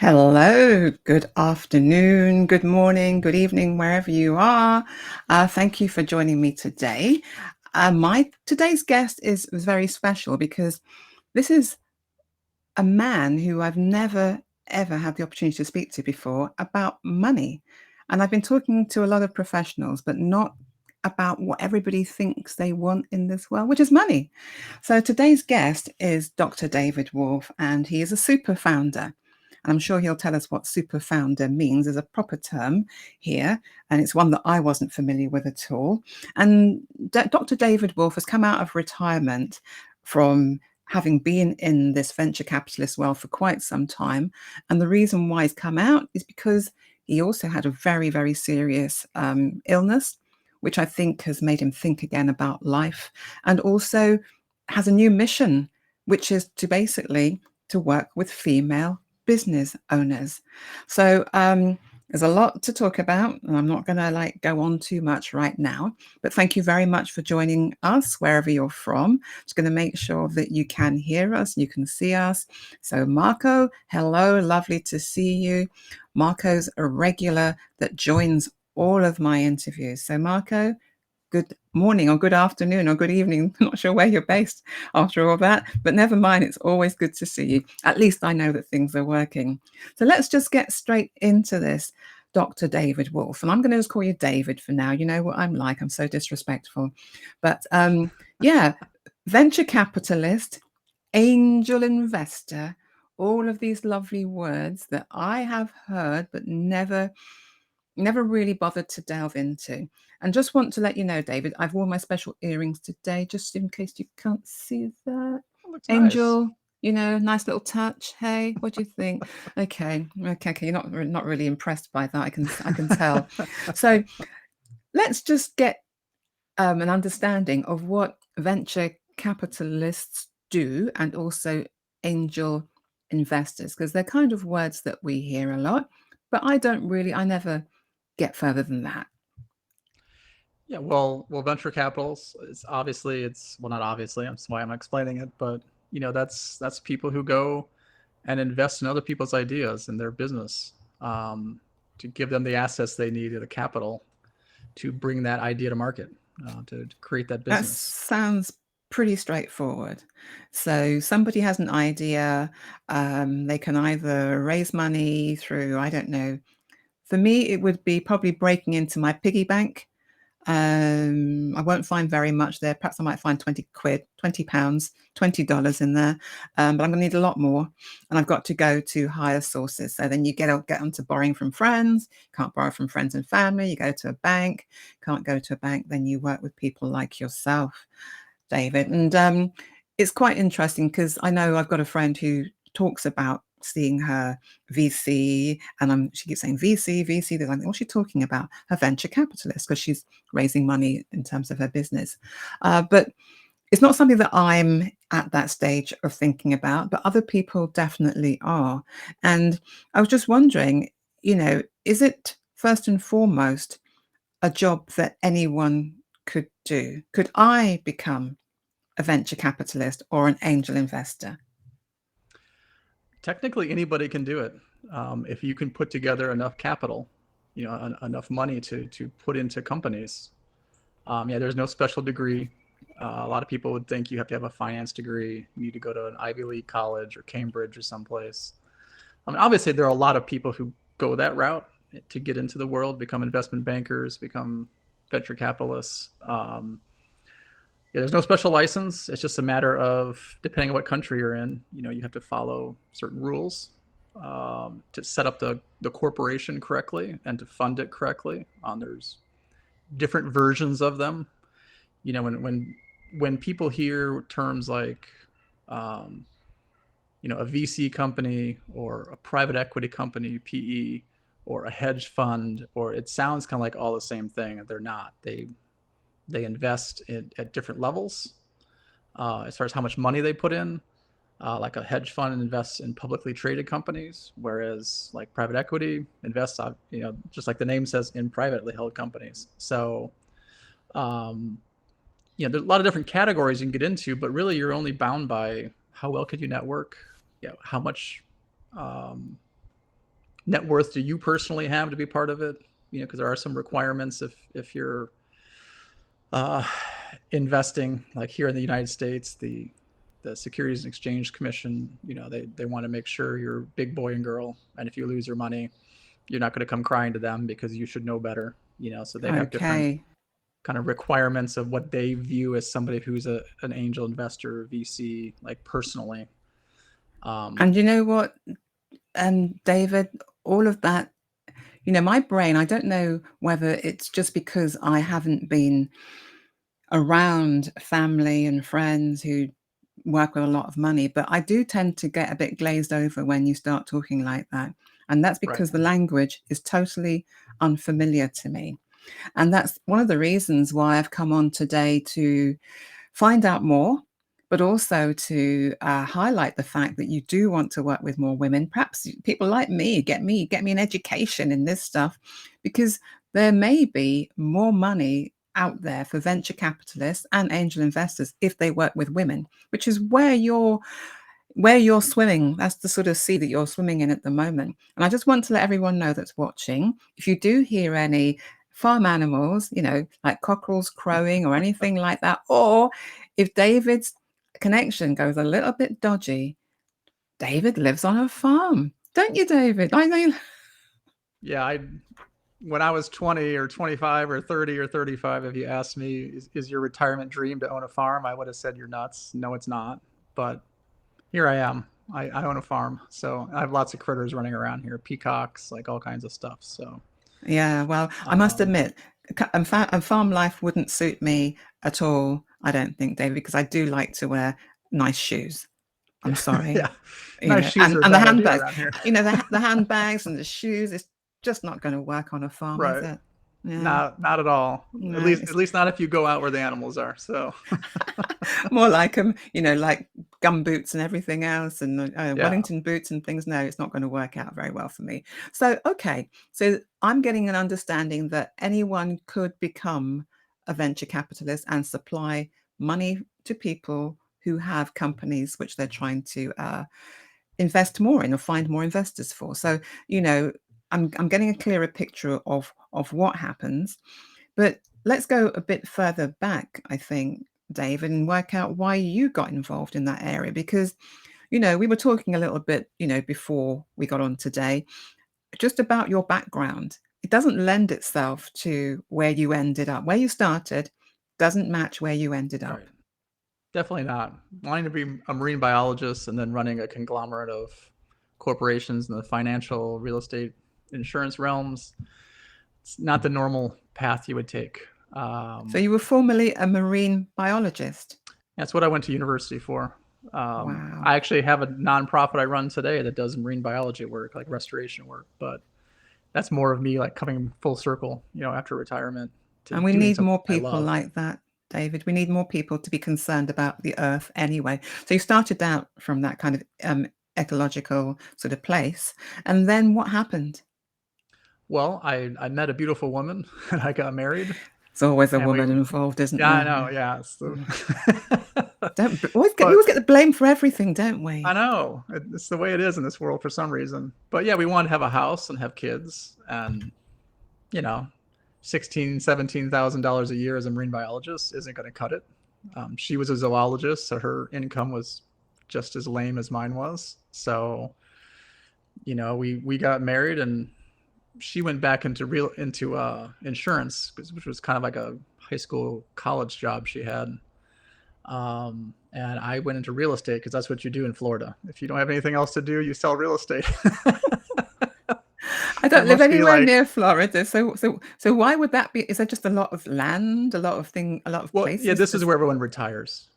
Hello, good afternoon, good morning, good evening, wherever you are. Thank you for joining me today. My today's guest is very special because this is a man who I've never ever had the opportunity to speak to before about money. And I've been talking to a lot of professionals, but not about what everybody thinks they want in this world, which is money. So today's guest is Dr. David Wolff, and he is a super founder. I'm sure he'll tell us what super founder means as a proper term here, and it's one that I wasn't familiar with at all. And Dr. David Wolff has come out of retirement from having been in this venture capitalist world for quite some time. And the reason why he's come out is because he also had a very, very serious illness, which I think has made him think again about life, and also has a new mission, which is to basically to work with female business owners. So there's a lot to talk about, and I'm not going to go on too much right now. But thank you very much for joining us wherever you're from. Just going to make sure that you can hear us, you can see us. So Marco, hello, lovely to see you. Marco's a regular that joins all of my interviews. So Marco, good morning or good afternoon or good evening. I'm not sure where you're based after all that, but never mind. It's always good to see you. At least I know that things are working. So let's just get straight into this. Dr. David Wolff, and I'm going to just call you David for now. You know what I'm like. I'm so disrespectful. But yeah, venture capitalist, angel investor, all of these lovely words that I have heard but never really bothered to delve into. And just want to let you know, David, I've worn my special earrings today, just in case you can't see that. It looks nice. Angel, nice little touch. Hey, what do you think? Okay. You're not really impressed by that. I can tell. So let's just get an understanding of what venture capitalists do and also angel investors, because they're kind of words that we hear a lot, but I never get further than that. Yeah, well, venture capitals. It's not obviously. That's why I'm explaining it. But that's people who go and invest in other people's ideas and their business, to give them the assets they need, or the capital, to bring that idea to market, to create that That business. sounds pretty straightforward. So somebody has an idea, they can either raise money through, I don't know, for me, it would be probably breaking into my piggy bank. I won't find very much there. Perhaps I might find 20 quid, 20 pounds, $20 in there. But I'm going to need a lot more. And I've got to go to higher sources. So then you get onto borrowing from friends. Can't borrow from friends and family. You go to a bank. Can't go to a bank. Then you work with people like yourself, David. And it's quite interesting because I know I've got a friend who talks about seeing her VC, and she keeps saying VC, VC. They're like, what's she talking about? Her venture capitalist, because she's raising money in terms of her business. But it's not something that I'm at that stage of thinking about, but other people definitely are. And I was just wondering, is it first and foremost a job that anyone could do? Could I become a venture capitalist or an angel investor? Technically, anybody can do it, if you can put together enough capital, enough money to put into companies. Yeah, there's no special degree. A lot of people would think you have to have a finance degree. You need to go to an Ivy League college or Cambridge or someplace. I mean, obviously, there are a lot of people who go that route to get into the world, become investment bankers, become venture capitalists. Yeah, there's no special license. It's just a matter of, depending on what country you're in, you have to follow certain rules, to set up the corporation correctly and to fund it correctly. There's different versions of them. When people hear terms like, um, a VC company or a private equity company, PE, or a hedge fund, or it sounds kind of like all the same thing. They're not. They invest at different levels, as far as how much money they put in. Like a hedge fund invests in publicly traded companies, whereas like private equity invests, just like the name says, in privately held companies. So, um, there's a lot of different categories you can get into, but really you're only bound by how well could you network, how much, um, net worth do you personally have to be part of it? Because there are some requirements if you're uh, investing, like here in the United States, the Securities and Exchange Commission, they want to make sure you're big boy and girl, and if you lose your money, you're not going to come crying to them because you should know better. So they have different Okay. kind of requirements of what they view as somebody who's an angel investor, VC, like personally. And you know what, David, all of that, my brain, I don't know whether it's just because I haven't been around family and friends who work with a lot of money, but I do tend to get a bit glazed over when you start talking like that. And that's Right. because the language is totally unfamiliar to me. And that's one of the reasons why I've come on today to find out more, but also to highlight the fact that you do want to work with more women. Perhaps people like me get me an education in this stuff, because there may be more money out there for venture capitalists and angel investors if they work with women, which is where you're swimming. That's the sort of sea that you're swimming in at the moment. And I just want to let everyone know that's watching, if you do hear any farm animals, like cockerels crowing or anything like that, or if David's connection goes a little bit dodgy, David lives on a farm. Don't you, David? I know. Yeah, when I was 20 or 25 or 30 or 35, if you asked me, is your retirement dream to own a farm? I would have said you're nuts. No, it's not. But here I am. I own a farm. So I have lots of critters running around here, peacocks, like all kinds of stuff. So, Yeah, well, I must um, admit, farm life wouldn't suit me at all, I don't think, David, because I do like to wear nice shoes. I'm yeah, sorry, yeah. Nice shoes and are a the bad idea handbags, around here. the handbags and the shoes, it's just not going to work on a farm, is Right. it? Yeah, Not at all. At no, least at it's least not if you go out where the animals are. So, more like like gum boots and everything else, and yeah. Wellington boots and things. No, it's not going to work out very well for me. So, okay, so I'm getting an understanding that anyone could become a venture capitalist and supply money to people who have companies which they're trying to invest more in or find more investors for. So, you know, I'm getting a clearer picture of what happens. But let's go a bit further back, I think, David, and work out why you got involved in that area. Because, we were talking a little bit, before we got on today, just about your background. It doesn't lend itself to where you ended up. Where you started doesn't match where you ended Right. up. Definitely not. Wanting to be a marine biologist and then running a conglomerate of corporations in the financial, real estate, insurance realms, it's not the normal path you would take. So you were formerly a marine biologist. That's what I went to university for. Wow. I actually have a nonprofit I run today that does marine biology work, like restoration work, but that's more of me like coming full circle, after retirement to And we doing need something more I people love. like that, David. We need more people to be concerned about the earth anyway. So you started out from that kind of ecological sort of place. And then what happened? Well, I met a beautiful woman and I got married There's always a and woman involved, isn't yeah, I there? know. Yeah. Yeah. So, Mm. Don't always get we but always get the blame for everything, don't I we? know it's the way it is in this world for some reason. But yeah, we wanted to have a house and have kids, and you know, 16, $17,000 a year as a marine biologist isn't going to cut it. She was a zoologist, so her income was just as lame as mine was. So, we got married, and she went back into insurance, which was kind of like a high school college job she had. And I went into real estate because that's what you do in Florida. If you don't have anything else to do, you sell real estate. I It don't live must be anywhere like, near Florida, so why would that be? Is there just a lot of land, a lot of well, yeah, places this to? is where everyone retires.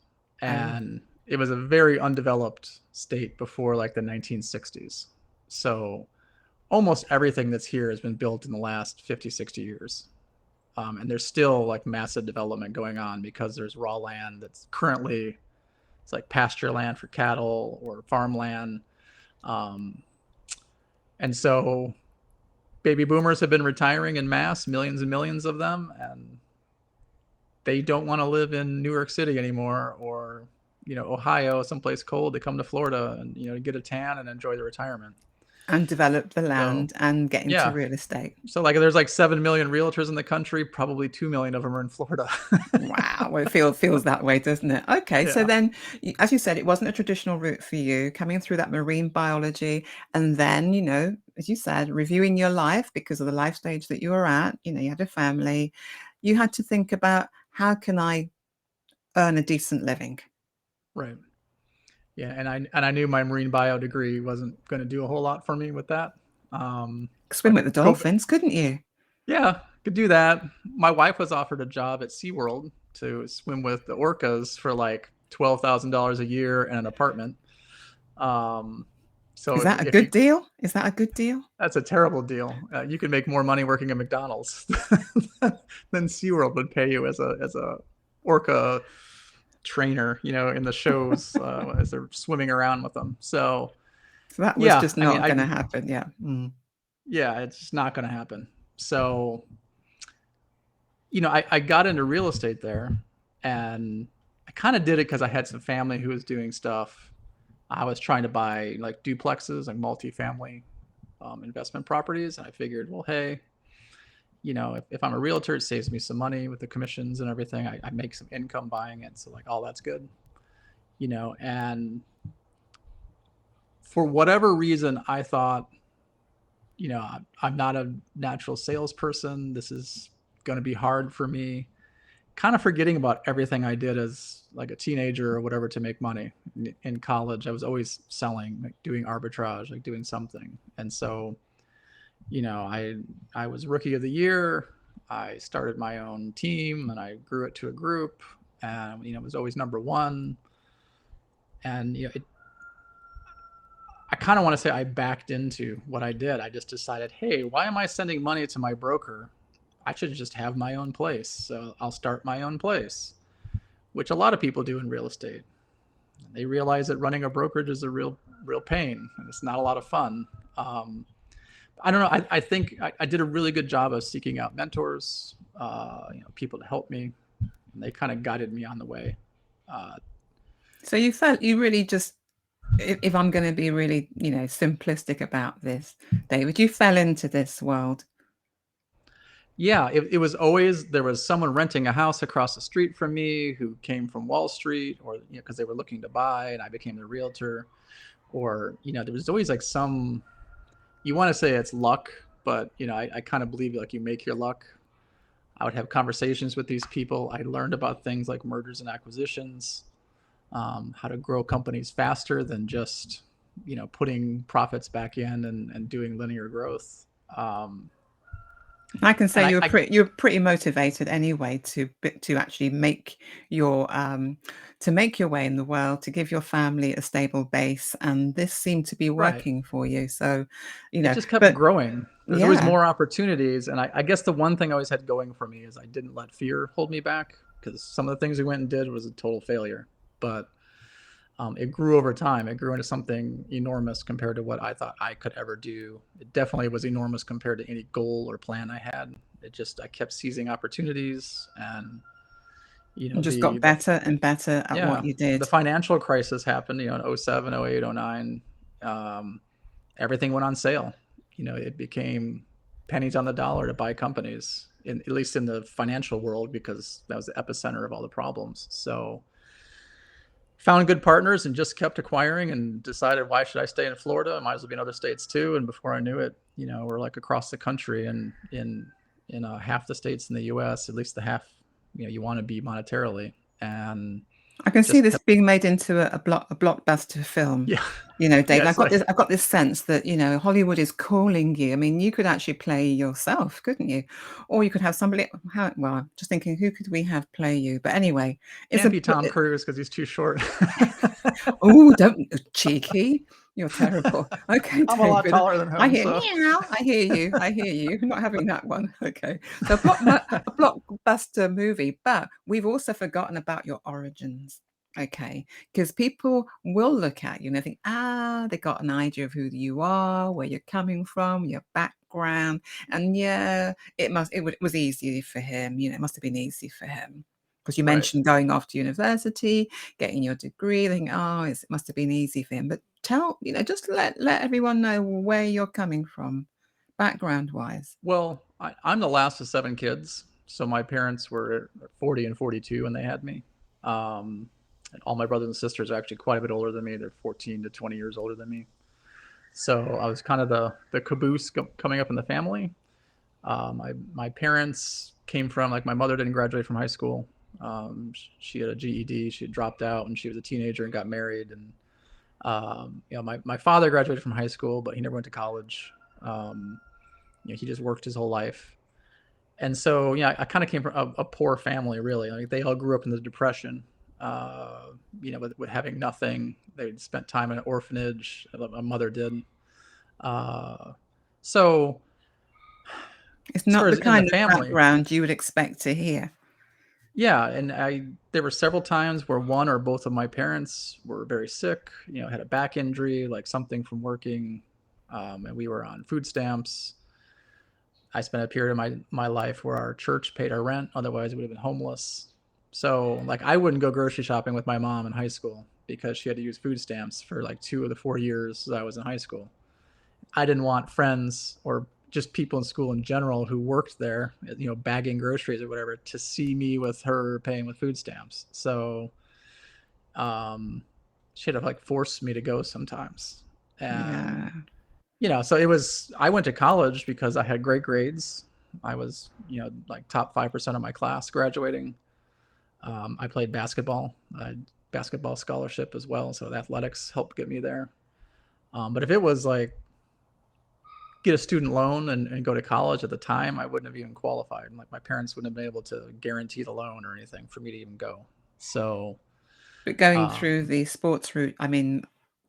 Oh, And it was a very undeveloped state before like the 1960s. So almost everything that's here has been built in the last 50, 60 years. And there's still like massive development going on because there's raw land that's currently, it's like pasture land for cattle or farmland. Um, and so baby boomers have been retiring in mass, millions and millions of them, and they don't want to live in New York City anymore or Ohio, someplace cold. They come to Florida and get a tan and enjoy the retirement. And develop the So land and get into yeah. real estate. So like there's like 7 million realtors in the country, probably 2 million of them are in Florida. Wow, well, it feels that way, doesn't it? Okay, so Yeah. then, as you said, it wasn't a traditional route for you, coming through that marine biology, and then, as you said, reviewing your life because of the life stage that you were at. You had a family. You had to think about, how can I earn a decent living? Right. Yeah, and I knew my marine bio degree wasn't going to do a whole lot for me with that. Swim But with the COVID, dolphins, couldn't you? yeah, could do that. My wife was offered a job at SeaWorld to swim with the orcas for like $12,000 a year and an apartment. Um, so Is that a if good you, deal? Is that a good deal? that's a terrible deal. You can make more money working at McDonald's than SeaWorld would pay you as a orca trainer, in the shows as they're swimming around with them. So So that was yeah, just I mean, not going to happen. Yeah. Mm. yeah, it's just not going to happen. So, I got into real estate there, and I kind of did it because I had some family who was doing stuff. I was trying to buy like duplexes, like multifamily investment properties, and I figured, well, hey, if I'm a realtor, it saves me some money with the commissions and everything. I make some income buying it, so like, all that's good, And for whatever reason, I thought, I'm not a natural salesperson. This is going to be hard for me. Kind of forgetting about everything I did as like a teenager or whatever to make money. In college, I was always selling, like doing arbitrage, like doing something. And so, I was rookie of the year. I started my own team and I grew it to a group, and it was always number one. And I kind of want to say I backed into what I did. I just decided, hey, why am I sending money to my broker? I should just have my own place. So I'll start my own place, which a lot of people do in real estate. They realize that running a brokerage is a real pain, and it's not a lot of fun. I don't know. I think I did a really good job of seeking out mentors, people to help me, and they kind of guided me on the way. So you felt you really just, if I'm going to be really, simplistic about this, David, you fell into this world. Yeah, it was always, there was someone renting a house across the street from me who came from Wall Street, or because they were looking to buy, and I became the realtor. Or there was always like some, you want to say it's luck, but I kind of believe like you make your luck. I would have conversations with these people. I learned about things like mergers and acquisitions, how to grow companies faster than just putting profits back in and doing linear growth. I can And say you're pretty motivated anyway to actually make your way in the world, to give your family a stable base, and this seemed to be right, working for you. So, it just kept but growing. There's always yeah, more opportunities, and I guess the one thing I always had going for me is I didn't let fear hold me back, because some of the things we went and did was a total failure. But it grew over time. It grew into something enormous compared to what I thought I could ever do. It definitely was enormous compared to any goal or plan I had. I kept seizing opportunities, and you just got the better and better at yeah, what you the did. financial crisis happened, in 07, 08, 09. Everything went on sale. It became pennies on the dollar to buy companies, at least in the financial world, because that was the epicenter of all the problems. So found good partners and just kept acquiring, and decided, why should I stay in Florida? I might as well be in other states too. And before I knew it, we're like across the country, and in half the states in the U.S., at least the half you want to be monetarily, and I can see just this kept. being made into a blockbuster film. Yeah, yeah. David, It's like, I've got this sense that, Hollywood is calling you. I mean, you could actually play yourself, couldn't you? Or you could have somebody, well, I'm just thinking, who could we have play you? But anyway, it's can't a, be Tom Cruise because he's too short. oh, don't, cheeky. You're terrible. Okay, I'm a lot David. taller than I him, hear, so meow. I hear you. I hear you. I'm not having that one. Okay. So a blockbuster movie, but we've also forgotten about your origins. Okay. Because people will look at you and they think, they got an idea of who you are, where you're coming from, your background. And yeah, it was easy for him. It must have been easy for him. Because you right. mentioned going off to university, getting your degree, thinking, it must have been easy for him. But tell, just let everyone know where you're coming from, background wise. Well, I'm the last of 7 kids, so my parents were 40 and 42 when they had me. And all my brothers and sisters are actually quite a bit older than me. They're 14 to 20 years older than me. So I was kind of the caboose coming up in the family. My parents came from, like, my mother didn't graduate from high school. She had a GED. She had dropped out when she was a teenager and got married. And my father graduated from high school, but he never went to college. He just worked his whole life. And so, I kind of came from a poor family, really. Like, they all grew up in the Depression, with having nothing. They'd spent time in an orphanage. My mother did. So, It's as far not the as in the kind of family, background you would expect to hear. yeah, and there were several times where one or both of my parents were very sick. Had a back injury, like something from working, and we were on food stamps. I spent a period of my life where our church paid our rent; otherwise, we would have been homeless. So, like, I wouldn't go grocery shopping with my mom in high school because she had to use food stamps for like 2 of the 4 years that I was in high school. I didn't want friends or just people in school in general who worked there, bagging groceries or whatever, to see me with her paying with food stamps. So, um, she'd have, like, forced me to go sometimes. And, Yeah, so I went to college because I had great grades. I was, like top 5% of my class graduating. I played basketball. I had basketball scholarship as well. So athletics helped get me there. But if it was like, get a student loan and go to college at the time, I wouldn't have even qualified. Like, my parents wouldn't have been able to guarantee the loan or anything for me to even go. So, but going uh, through the sports route, I mean,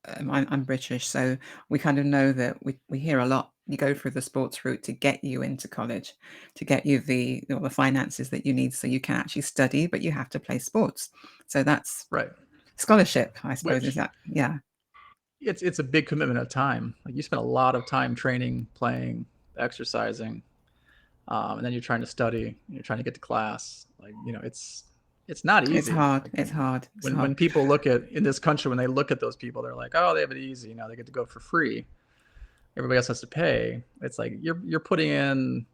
I'm British, so we kind of know that we hear a lot. You go through the sports route to get you into college, to get you the finances that you need so you can actually study, but you have to play sports. So that's right. scholarship, I suppose, is Which, that? Yeah, it's a big commitment of time. Like, you spend a lot of time training, playing, exercising, and then you're trying to study. You're trying to get to class. Like, it's not it's easy. hard. Like, It's hard. It's when hard. people look at in this country, when they look at those people, they're like, oh, they have it easy. They get to go for free. Everybody else has to pay. It's like you're putting in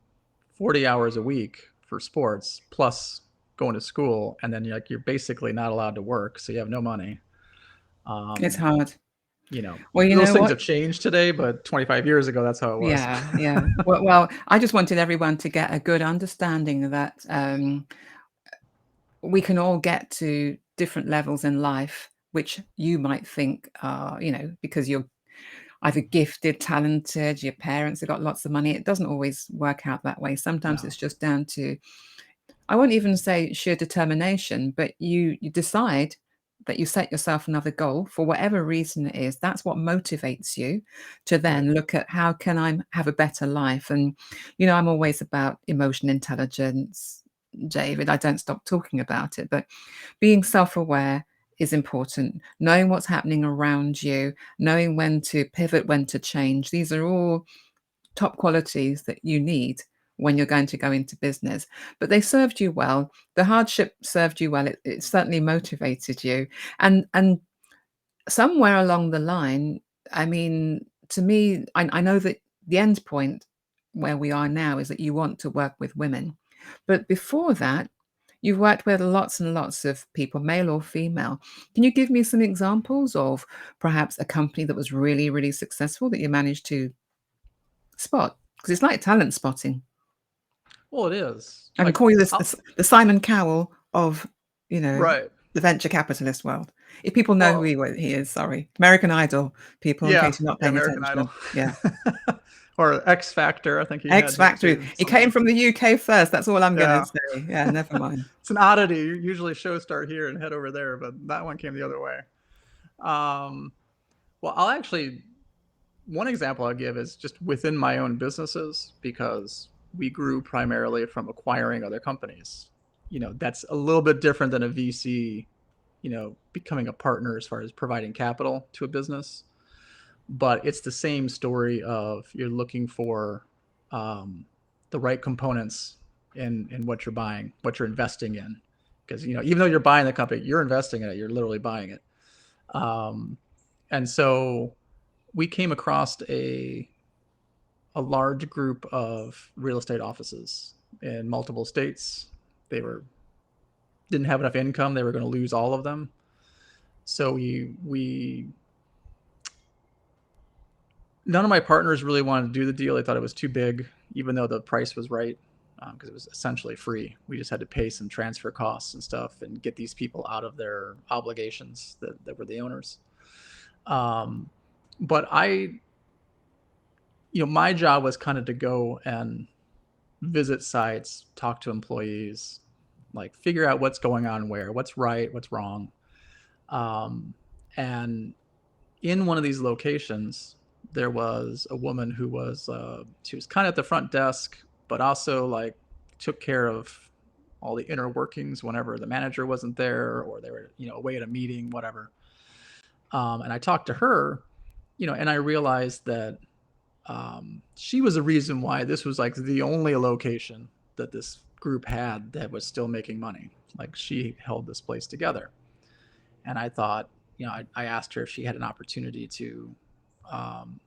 40 hours a week for sports plus going to school, and then you're basically not allowed to work, so you have no money. It's Um, hard. you know, Well, you those know things what? have changed today, but 25 years ago, that's how it was. Yeah, yeah. Well, I just wanted everyone to get a good understanding that we can all get to different levels in life, which you might think are, because you're either gifted, talented, your parents have got lots of money. It doesn't always work out that way. Sometimes No, it's just down to, I won't even say sheer determination, but you decide that you set yourself another goal for whatever reason it is. That's what motivates you to right, then look at how can I have a better life. And I'm always about emotion intelligence, David. I don't stop talking about it, but being self-aware is important. Knowing what's happening around you, knowing when to pivot, when to change. These are all top qualities that you need when you're going to go into business. But they served you well. The hardship served you well. It certainly motivated you. And somewhere along the line, I mean, to me, I know that the end point where we are now is that you want to work with women. But before that, you've worked with lots and lots of people, male or female. Can you give me some examples of perhaps a company that was really, really successful that you managed to spot? Because it's like talent spotting. well, it is I can like, call you this the Simon Cowell of, you know, right. the venture capitalist world. If people know who Well, he is, sorry. American Idol, people, in yeah, case you're not yeah, paying American Idol. attention. Yeah. Or X Factor, I think he X had his Factor. too. He came from the UK first. That's all I'm gonna Yeah. say. Yeah, never mind. It's an oddity. Usually shows start here and head over there, but that one came the other way. Um, well, one example I'll give is just within my own businesses, because we grew primarily from acquiring other companies. That's a little bit different than a VC, becoming a partner as far as providing capital to a business. But it's the same story of, you're looking for um, the right components in what you're buying, what you're investing in. Because, even though you're buying the company, you're investing in it, you're literally buying it. Um, and so we came across a large group of real estate offices in multiple states. They were didn't have enough income. They were going to lose all of them. So we none of my partners really wanted to do the deal. They thought it was too big, even though the price was right, because it was essentially free. We just had to pay some transfer costs and stuff and get these people out of their obligations that were the owners. Um, but my job was kind of to go and visit sites, talk to employees, like figure out what's going on where, what's right, what's wrong. Um, and in one of these locations, there was a woman who was she was kind of at the front desk, but also like took care of all the inner workings whenever the manager wasn't there or they were away at a meeting, whatever. And I talked to her, and I realized that she was the reason why this was like the only location that this group had that was still making money. Like she held this place together. And I thought, I asked her if she had an opportunity to um,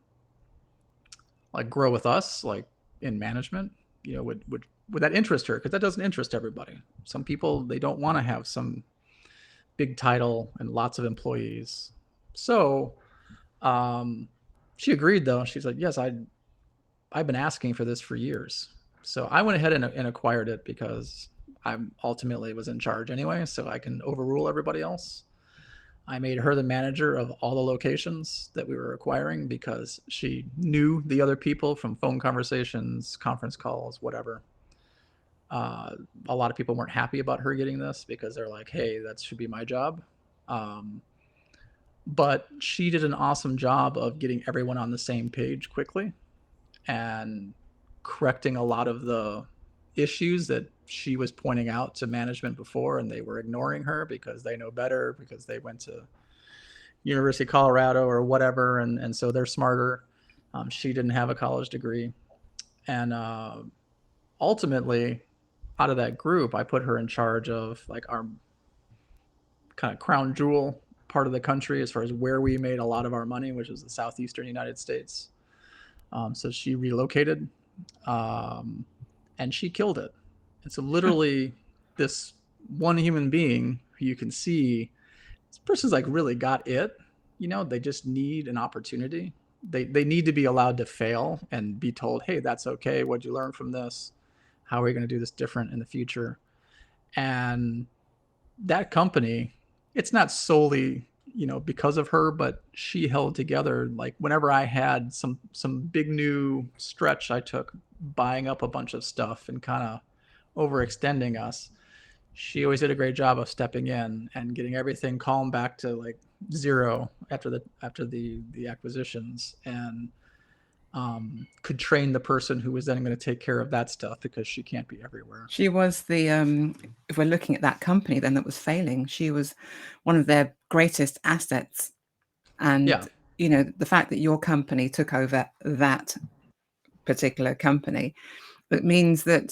like grow with us, like in management, would that interest her? Because that doesn't interest everybody. Some people, they don't want to have some big title and lots of employees. So um, she agreed though. She's like, yes, I've been asking for this for years. So I went ahead and acquired it because I ultimately was in charge anyway, so I can overrule everybody else. I made her the manager of all the locations that we were acquiring because she knew the other people from phone conversations, conference calls, whatever. A lot of people weren't happy about her getting this because they're like, hey, that should be my job. Um, but she did an awesome job of getting everyone on the same page quickly and correcting a lot of the issues that she was pointing out to management before, and they were ignoring her because they know better, because they went to University of Colorado or whatever, and so they're smarter. She didn't have a college degree, and ultimately, out of that group, I put her in charge of like our kind of crown jewel part of the country as far as where we made a lot of our money, which is the southeastern United States. So she relocated, um, and she killed it. And so literally, this one human being who you can see, this person's like really got it. They just need an opportunity. They need to be allowed to fail and be told, hey, that's okay. What'd you learn from this? How are we going to do this different in the future? And that company, it's not solely because of her, but she held together. Like whenever I had some big new stretch I took buying up a bunch of stuff and kind of overextending us, she always did a great job of stepping in and getting everything calmed back to like zero after the acquisitions, and could train the person who was then going to take care of that stuff because she can't be everywhere. She was the if we're looking at that company then that was failing, she was one of their greatest assets. Yeah, And the fact that your company took over that particular company, it means that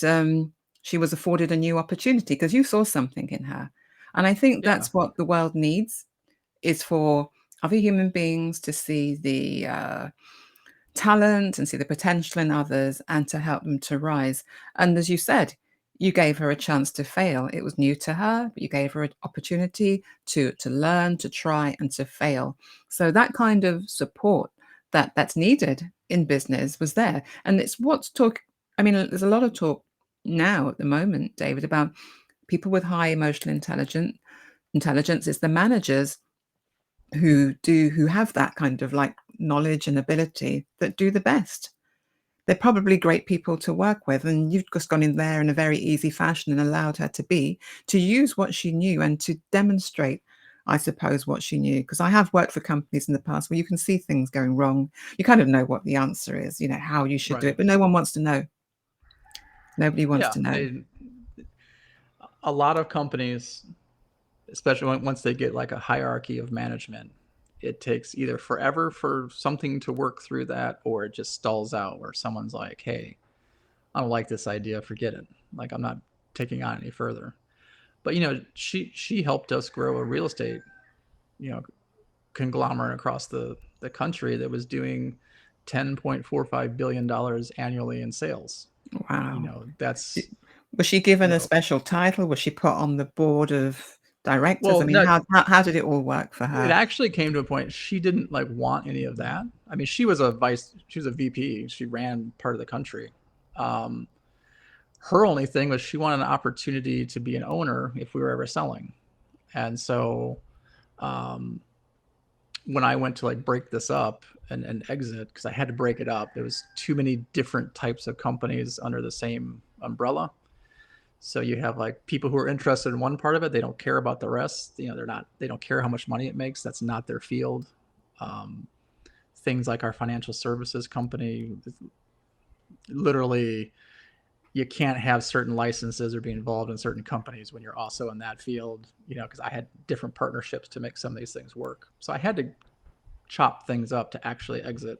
she was afforded a new opportunity because you saw something in her. And I think yeah, that's what the world needs, is for other human beings to see the talent and see the potential in others and to help them to rise. And as you said, you gave her a chance to fail. It was new to her, but you gave her an opportunity to learn, to try, and to fail. So that kind of support that's needed in business was there. And it's what's talk. I mean, there's a lot of talk now at the moment, David, about people with high emotional intelligence. It's the managers who have that kind of like knowledge and ability that do the best. They're probably great people to work with, and you've just gone in there in a very easy fashion and allowed her to use what she knew and to demonstrate, I suppose, what she knew. Because I have worked for companies in the past where you can see things going wrong. You kind of know what the answer is, how you should do right. it, but no one wants to know. Nobody wants Yeah, to know. a lot of companies, especially once they get like a hierarchy of management, it takes either forever for something to work through that, or it just stalls out where someone's like, hey, I don't like this idea, forget it. Like I'm not taking on any further. But she helped us grow a real estate, you know, conglomerate across the country that was doing $10.45 billion annually in sales. You Wow. know, that's, Was she given you a know, special title? Was she put on the board of directors? I well, mean, no, how did it all work for it her? actually came to a point she didn't like want any of that. I mean, she was a VP. She ran part of the country. Um, Her only thing was she wanted an opportunity to be an owner if we were ever selling. And so um, when I went to like break this up and exit, because I had to break it up, there was too many different types of companies under the same umbrella. So you have like people who are interested in one part of it, they don't care about the rest. You know, they don't care how much money it makes. That's not their field. Um, Things like our financial services company, literally, you can't have certain licenses or be involved in certain companies when you're also in that field. You know, because I had different partnerships to make some of these things work. So I had to chop things up to actually exit.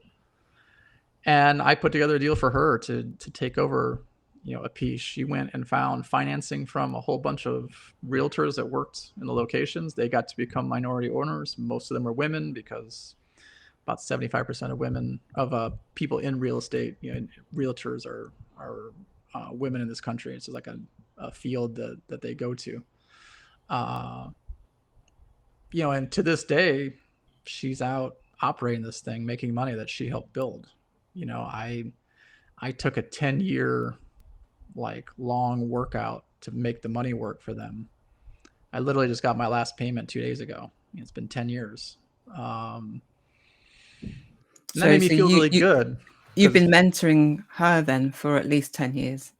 And I put together a deal for her to take over, you know, a piece. She went and found financing from a whole bunch of realtors that worked in the locations. They got to become minority owners. Most of them are women because about 75% of women of people in real estate, you know, realtors are women in this country. It's like a field that they go to. Uh, you know, and to this day, she's out operating this thing, making money that she helped build. You know, I took a 10-year like long workout to make the money work for them. I literally just got my last payment 2 days ago. It's been 10 years. Um, and that So made me so feel you really you good you've because, been mentoring her then for at least 10 years,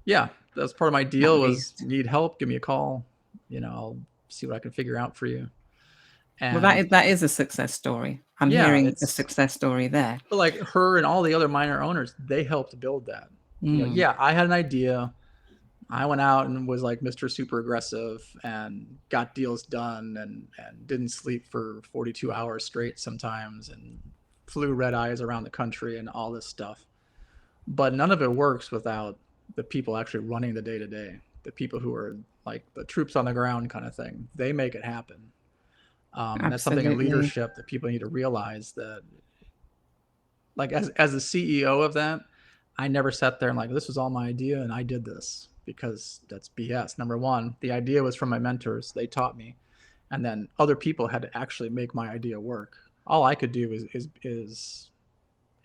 yeah, that's part of my at deal was least. need help, give me a call. You know, I'll see what I can figure out for you. Well, And that is a success story. I'm yeah, hearing a it's success story there. but like her and all the other minor owners, they helped build that. You know, Mm, yeah, I had an idea. I went out and was like Mr. Super Aggressive and got deals done and didn't sleep for 42 hours straight sometimes and flew red eyes around the country and all this stuff. But none of it works without the people actually running the day to day, the people who are like the troops on the ground kind of thing. They make it happen. And that's something in absolutely. leadership that people need to realize that, like, as the CEO of that, I never sat there and like, this was all my idea and I did this, because that's BS. Number one, the idea was from my mentors. They taught me. And then other people had to actually make my idea work. All I could do is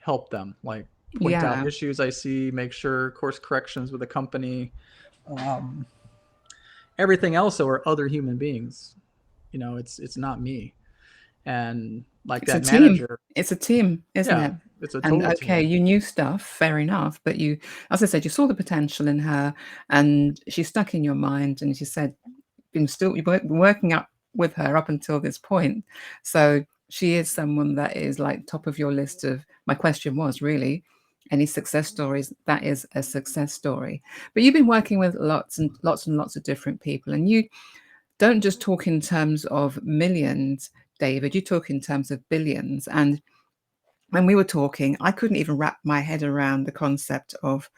help them, like point out Yeah, issues I see, make sure course corrections with the company. Um, Everything else though are other human beings. You know, it's not me. And like it's a that team. manager, It's a team, isn't yeah, it? it's a And total okay, team. you knew stuff, fair enough, but you, as I said, you saw the potential in her, and she stuck in your mind, and she said, you've been working up with her up until this point. So she is someone that is like top of your list of, my question was really, any success stories? That is a success story. But you've been working with lots of different people, and you don't just talk in terms of millions, David, you talk in terms of billions. And when we were talking, I couldn't even wrap my head around the concept of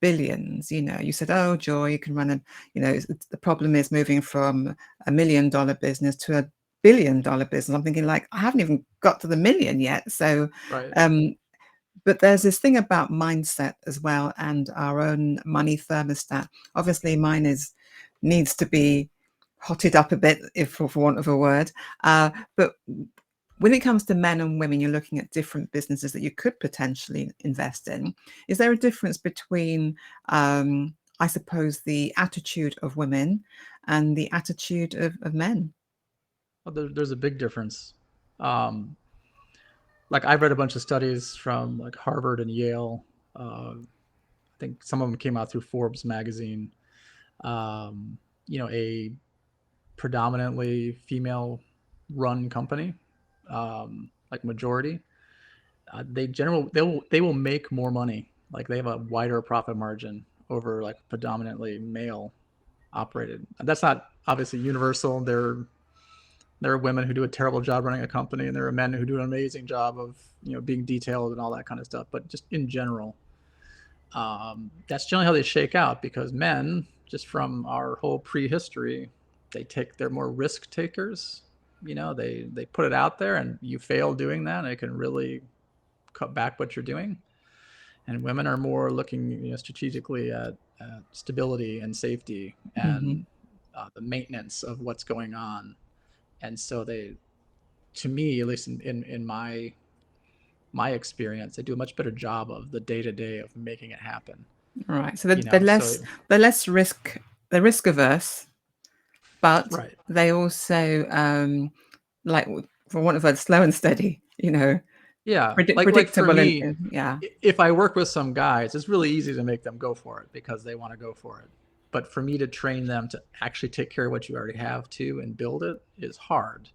billions. You know, you said, oh, Joy, you can run a, you know, the problem is moving from $1 million business to $1 billion business. I'm thinking, like, I haven't even got to the million yet. So Right. um but there's this thing about mindset as well, and our own money thermostat. Obviously mine is needs to be hotted up a bit, if for want of a word. But when it comes to men and women, you're looking at different businesses that you could potentially invest in. Is there a difference between, I suppose, the attitude of women and the attitude of men? Well, there's a big difference. Um, like I've read a bunch of studies from like Harvard and Yale. I think some of them came out through Forbes magazine. Um, you know, a predominantly female run company, like majority, they will make more money. Like they have a wider profit margin over like predominantly male operated. That's not obviously universal. There are women who do a terrible job running a company, and there are men who do an amazing job of, you know, being detailed and all that kind of stuff. But just in general, that's generally how they shake out, because men, just from our whole prehistory, they're more risk takers. they put it out there, and you fail doing that, it can really cut back what you're doing. And women are more looking, strategically at stability and safety Hmm. and the maintenance of what's going on. And so they, to me, at least in my experience, they do a much better job of the day to day of making it happen. Right. So they're, You they're know, so less they're less they're risk averse, but right. they also like, for want of a word, slow and steady. Yeah, like for Predictable, and me, yeah, if I work with some guys, it's really easy to make them go for it because they want to go for it. But for me to train them to actually take care of what you already have too and build it is hard.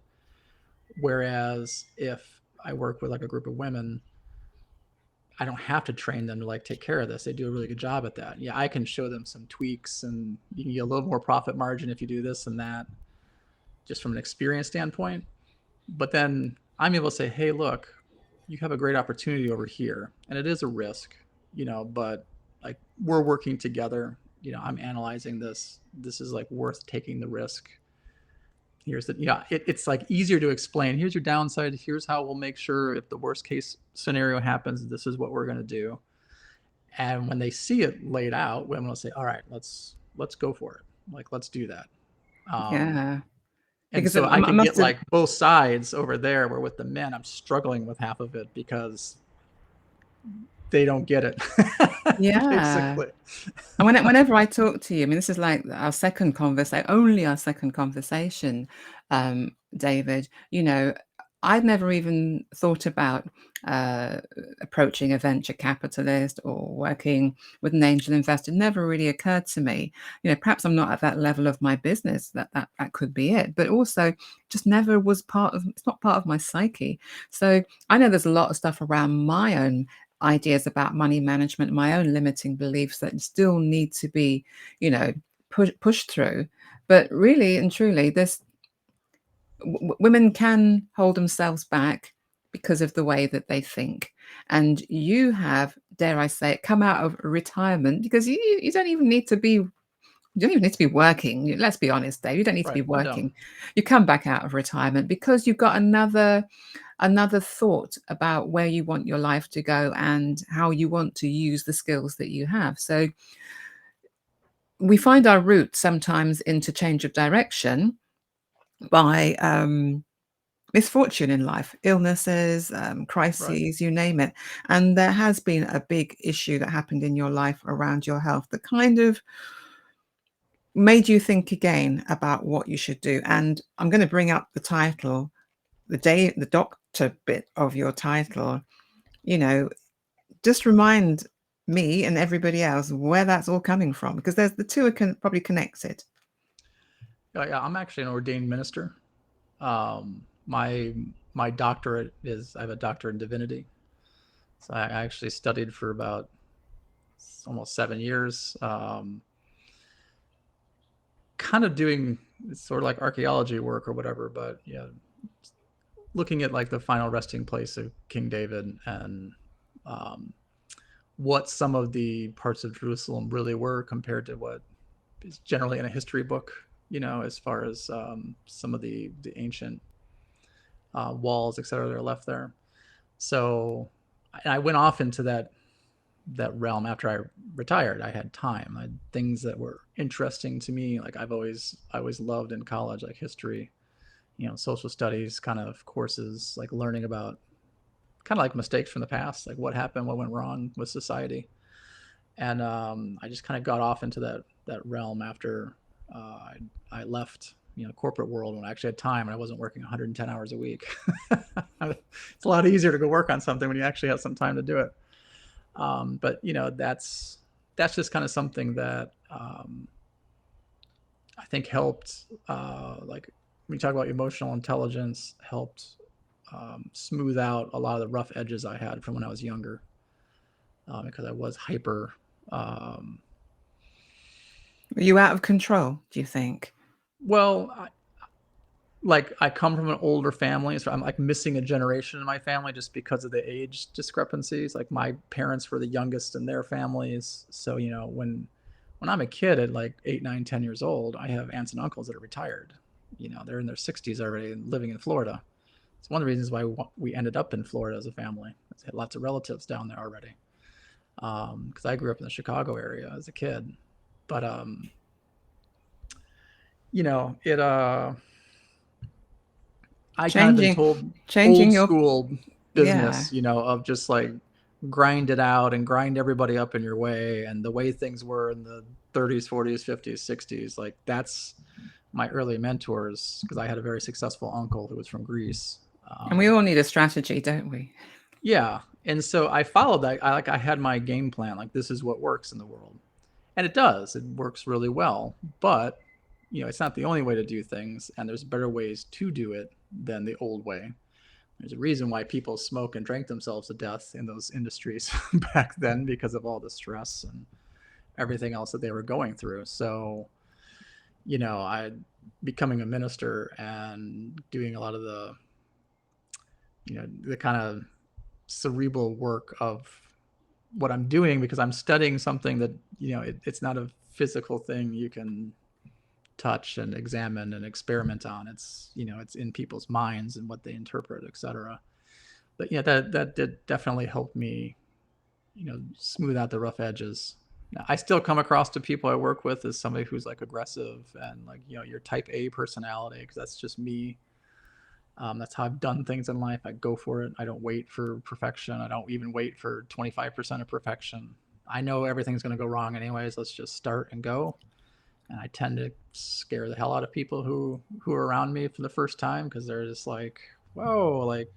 Whereas if I work with like a group of women, I don't have to train them to like take care of this. They do a really good job at that. Yeah, I can show them some tweaks, and you can get a little more profit margin if you do this and that, just from an experience standpoint. But then I'm able to say, hey, look, you have a great opportunity over here, and it is a risk, but like we're working together. I'm analyzing this. This is like worth taking the risk. Here's the, it's like easier to explain. Here's your downside. Here's how we'll make sure if the worst case scenario happens, this is what we're going to do. And when they see it laid out, women will say, all right, let's go for it. Like, let's do that. Um, yeah. and Because so I I can get must have, like both sides over there, where with the men, I'm struggling with half of it because they don't get it, yeah. basically. And whenever I talk to you, I mean, this is like our second conversation, only our second conversation, David. I'd never even thought about uh, approaching a venture capitalist or working with an angel investor. It never really occurred to me. Perhaps I'm not at that level of my business. That could be it. But also, just never was part of. It's not part of my psyche. So I know there's a lot of stuff around my own ideas about money management, my own limiting beliefs that still need to be, you know, pushed through. But really and truly, this women can hold themselves back because of the way that they think. And you have, dare I say it, come out of retirement because you don't even need to be. You don't even need to be working. Let's be honest, Dave. You don't need to be Right. I don't. working. You come back out of retirement because you've got another thought about where you want your life to go and how you want to use the skills that you have. So we find our route sometimes into change of direction by misfortune in life, illnesses, Right. crises, you name it. And there has been a big issue that happened in your life around your health that kind of made you think again about what you should do. And I'm going to bring up the title, the doctor bit of your title. you know just remind me and everybody else where that's all coming from, because there's the two are probably connected. Yeah, I'm actually an ordained minister. My doctorate is, I have a doctorate in divinity. So I actually studied for about almost 7 years, kind of doing sort of like archaeology work or whatever, but yeah, looking at like the final resting place of King David and um, what some of the parts of Jerusalem really were compared to what is generally in a history book, as far as some of the ancient walls, et cetera, that are left there. So I went off into that realm after I retired. I had time. I had things that were interesting to me. Like I always loved in college, like history, social studies kind of courses, like learning about kind of like mistakes from the past, like what happened, what went wrong with society. And I just kind of got off into that realm after I left corporate world when I actually had time and I wasn't working 110 hours a week. It's a lot easier to go work on something when you actually have some time to do it. But that's just kind of something that I think helped. Like when you talk about emotional intelligence, helped smooth out a lot of the rough edges I had from when I was younger, because I was hyper. Um, Are you out of control, do you think? well, I come from an older family, so I'm like missing a generation in my family just because of the age discrepancies. Like my parents were the youngest in their families, so when I'm a kid at like 8, 9, 10 years old, I have aunts and uncles that are retired, they're in their 60s already and living in Florida. It's one of the reasons why we ended up in Florida as a family. I had lots of relatives down there already. Because I grew up in the Chicago area as a kid. But it I kind of been Changing told changing old your school yeah. business, of just like grind it out and grind everybody up in your way, and the way things were in the 30s, 40s, 50s, 60s. Like that's my early mentors, because I had a very successful uncle who was from Greece. And we all need a strategy, don't we? Yeah, and so I followed that. I had my game plan. Like this is what works in the world, and it does. It works really well. But it's not the only way to do things, and there's better ways to do it than the old way. There's a reason why people smoke and drank themselves to death in those industries back then, because of all the stress and everything else that they were going through. So, I becoming a minister and doing a lot of the kind of cerebral work of what I'm doing, because I'm studying something that it's not a physical thing you can touch and examine and experiment on. It's in people's minds and what they interpret, etc. But yeah, that did definitely help me smooth out the rough edges. Now, I still come across to people I work with as somebody who's like aggressive and like your type A personality, because that's just me. That's how I've done things in life. I go for it. I don't wait for perfection. I don't even wait for 25% of perfection. I know everything's going to go wrong anyways. Let's just start and go. And I tend to scare the hell out of people who are around me for the first time, because they're just like, whoa, like,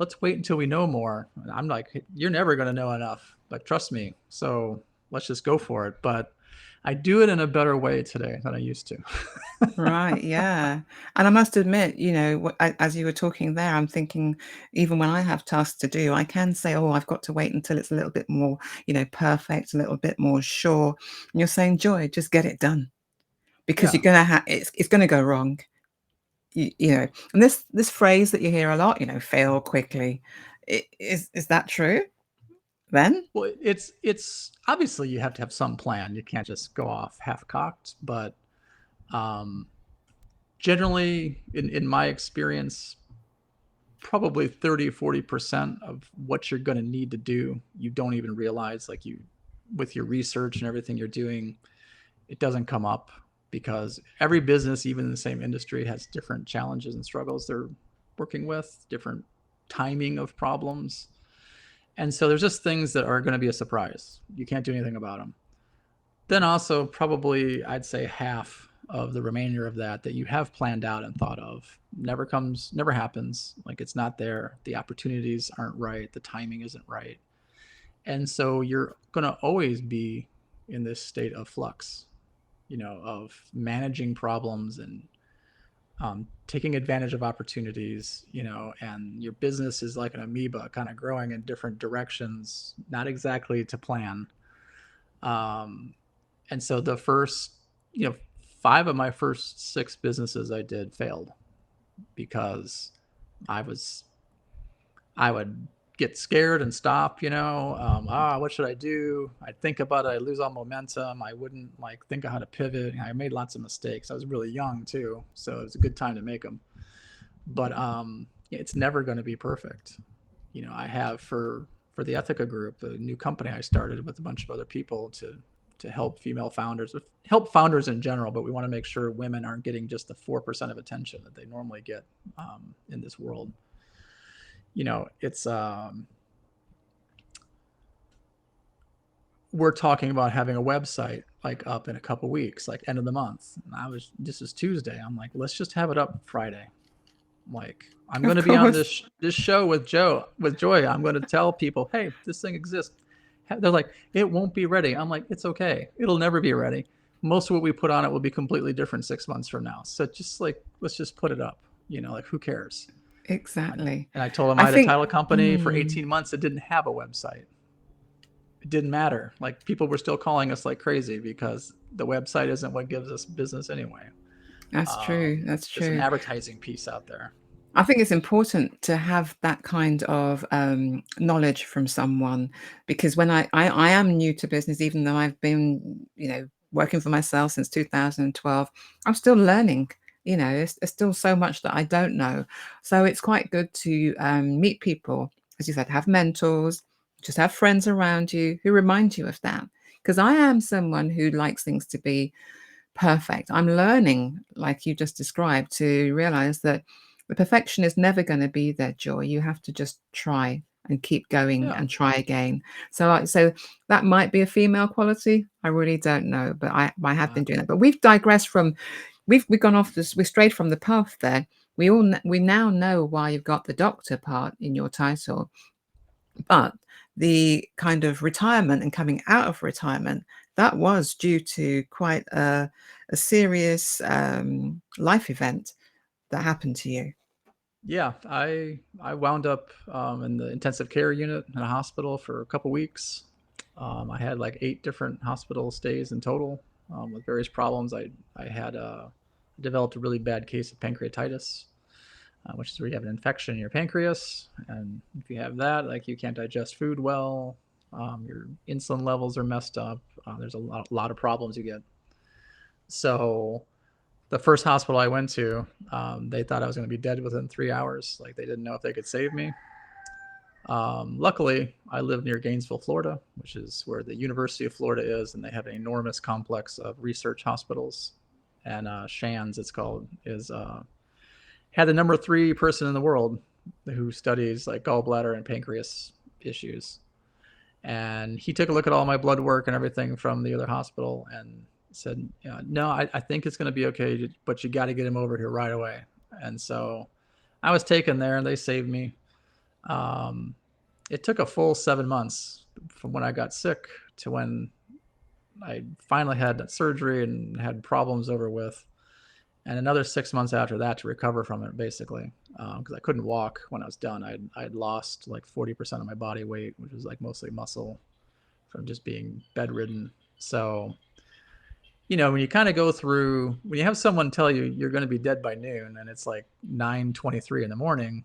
let's wait until we know more. And I'm like, you're never going to know enough. Like, trust me. So let's just go for it. But I do it in a better way today than I used to. Right, yeah. And I must admit, as you were talking there, I'm thinking even when I have tasks to do, I can say, "Oh, I've got to wait until it's a little bit more, perfect, a little bit more sure." And you're saying, "Joy, just get it done because Yeah. you're gonna have it's gonna go wrong." And this phrase that you hear a lot, fail quickly. Is that true then? Well, it's obviously you have to have some plan. You can't just go off half cocked. But um, generally, in my experience, probably 30-40% of what you're going to need to do, you don't even realize. Like with your research and everything you're doing, it doesn't come up, because every business, even in the same industry, has different challenges and struggles they're working with, different timing of problems. And so there's just things that are going to be a surprise. You can't do anything about them. Then also, probably I'd say half of the remainder of that you have planned out and thought of never happens. Like it's not there. The opportunities aren't right. The timing isn't right. And so you're going to always be in this state of flux, of managing problems and taking advantage of opportunities, and your business is like an amoeba kind of growing in different directions, not exactly to plan. Um, and so the first, 5 of my first 6 businesses I did failed, because I was I would get scared and stop, what should I do? I'd think about it. I'd lose all momentum. I wouldn't like think of how to pivot. I made lots of mistakes. I was really young too, so it was a good time to make them. But it's never going to be perfect. I have for the Ethica Group, a new company I started with a bunch of other people to help female founders, help founders in general, but we want to make sure women aren't getting just the 4% of attention that they normally get in this world. It's we're talking about having a website like up in a couple weeks, like end of the month. And this is Tuesday. I'm like, let's just have it up Friday. Like, I'm going Of to be on course. this show with Joy. I'm going to tell people, hey, this thing exists. They're like, it won't be ready. I'm like, it's okay. It'll never be ready. Most of what we put on it will be completely different 6 months from now. So just like, let's just put it up. Like, who cares? Exactly. And I told them I I had a think title company for 18 months that didn't have a website. It didn't matter. Like, people were still calling us like crazy, because the website isn't what gives us business anyway. that's true. That's It's just an true. advertising piece out there. I think it's important to have that kind of knowledge from someone, because when I am new to business, even though I've been, working for myself since 2012, I'm still learning. There's still so much that I don't know. So it's quite good to meet people, as you said, have mentors, just have friends around you who remind you of that. Because I am someone who likes things to be perfect. I'm learning, like you just described, to realize that the perfection is never going to be their joy. You have to just try and keep going Yeah. and try again. So that might be a female quality. I really don't know, but I have Uh, been doing that. But we've digressed from, we've gone off this, we strayed from the path there. We now know why you've got the doctor part in your title, but the kind of retirement and coming out of retirement, that was due to quite a serious life event that happened to you. yeah, I wound up in the intensive care unit in a hospital for a couple weeks. I had like 8 different hospital stays in total with various problems. I had developed a really bad case of pancreatitis, which is where you have an infection in your pancreas, and if you have that, like you can't digest food well, your insulin levels are messed up. There's a lot of problems you get. So the first hospital I went to, they thought I was going to be dead within 3 hours. Like they didn't know if they could save me. Luckily, I live near Gainesville, Florida, which is where the University of Florida is, and they have an enormous complex of research hospitals. And Shands, it's called, is had the number 3 person in the world who studies like gallbladder and pancreas issues. And he took a look at all my blood work and everything from the other hospital and said, no, I think it's going to be okay, but you got to get him over here right away. And so I was taken there and they saved me. Um, it took a full 7 months from when I got sick to when I finally had surgery and had problems over with, and another 6 months after that to recover from it, basically, because I couldn't walk when I was done. I'd lost like 40% of my body weight, which was like mostly muscle from just being bedridden. So, when you kind of go through, when you have someone tell you you're going to be dead by noon and it's like 9:23 in the morning,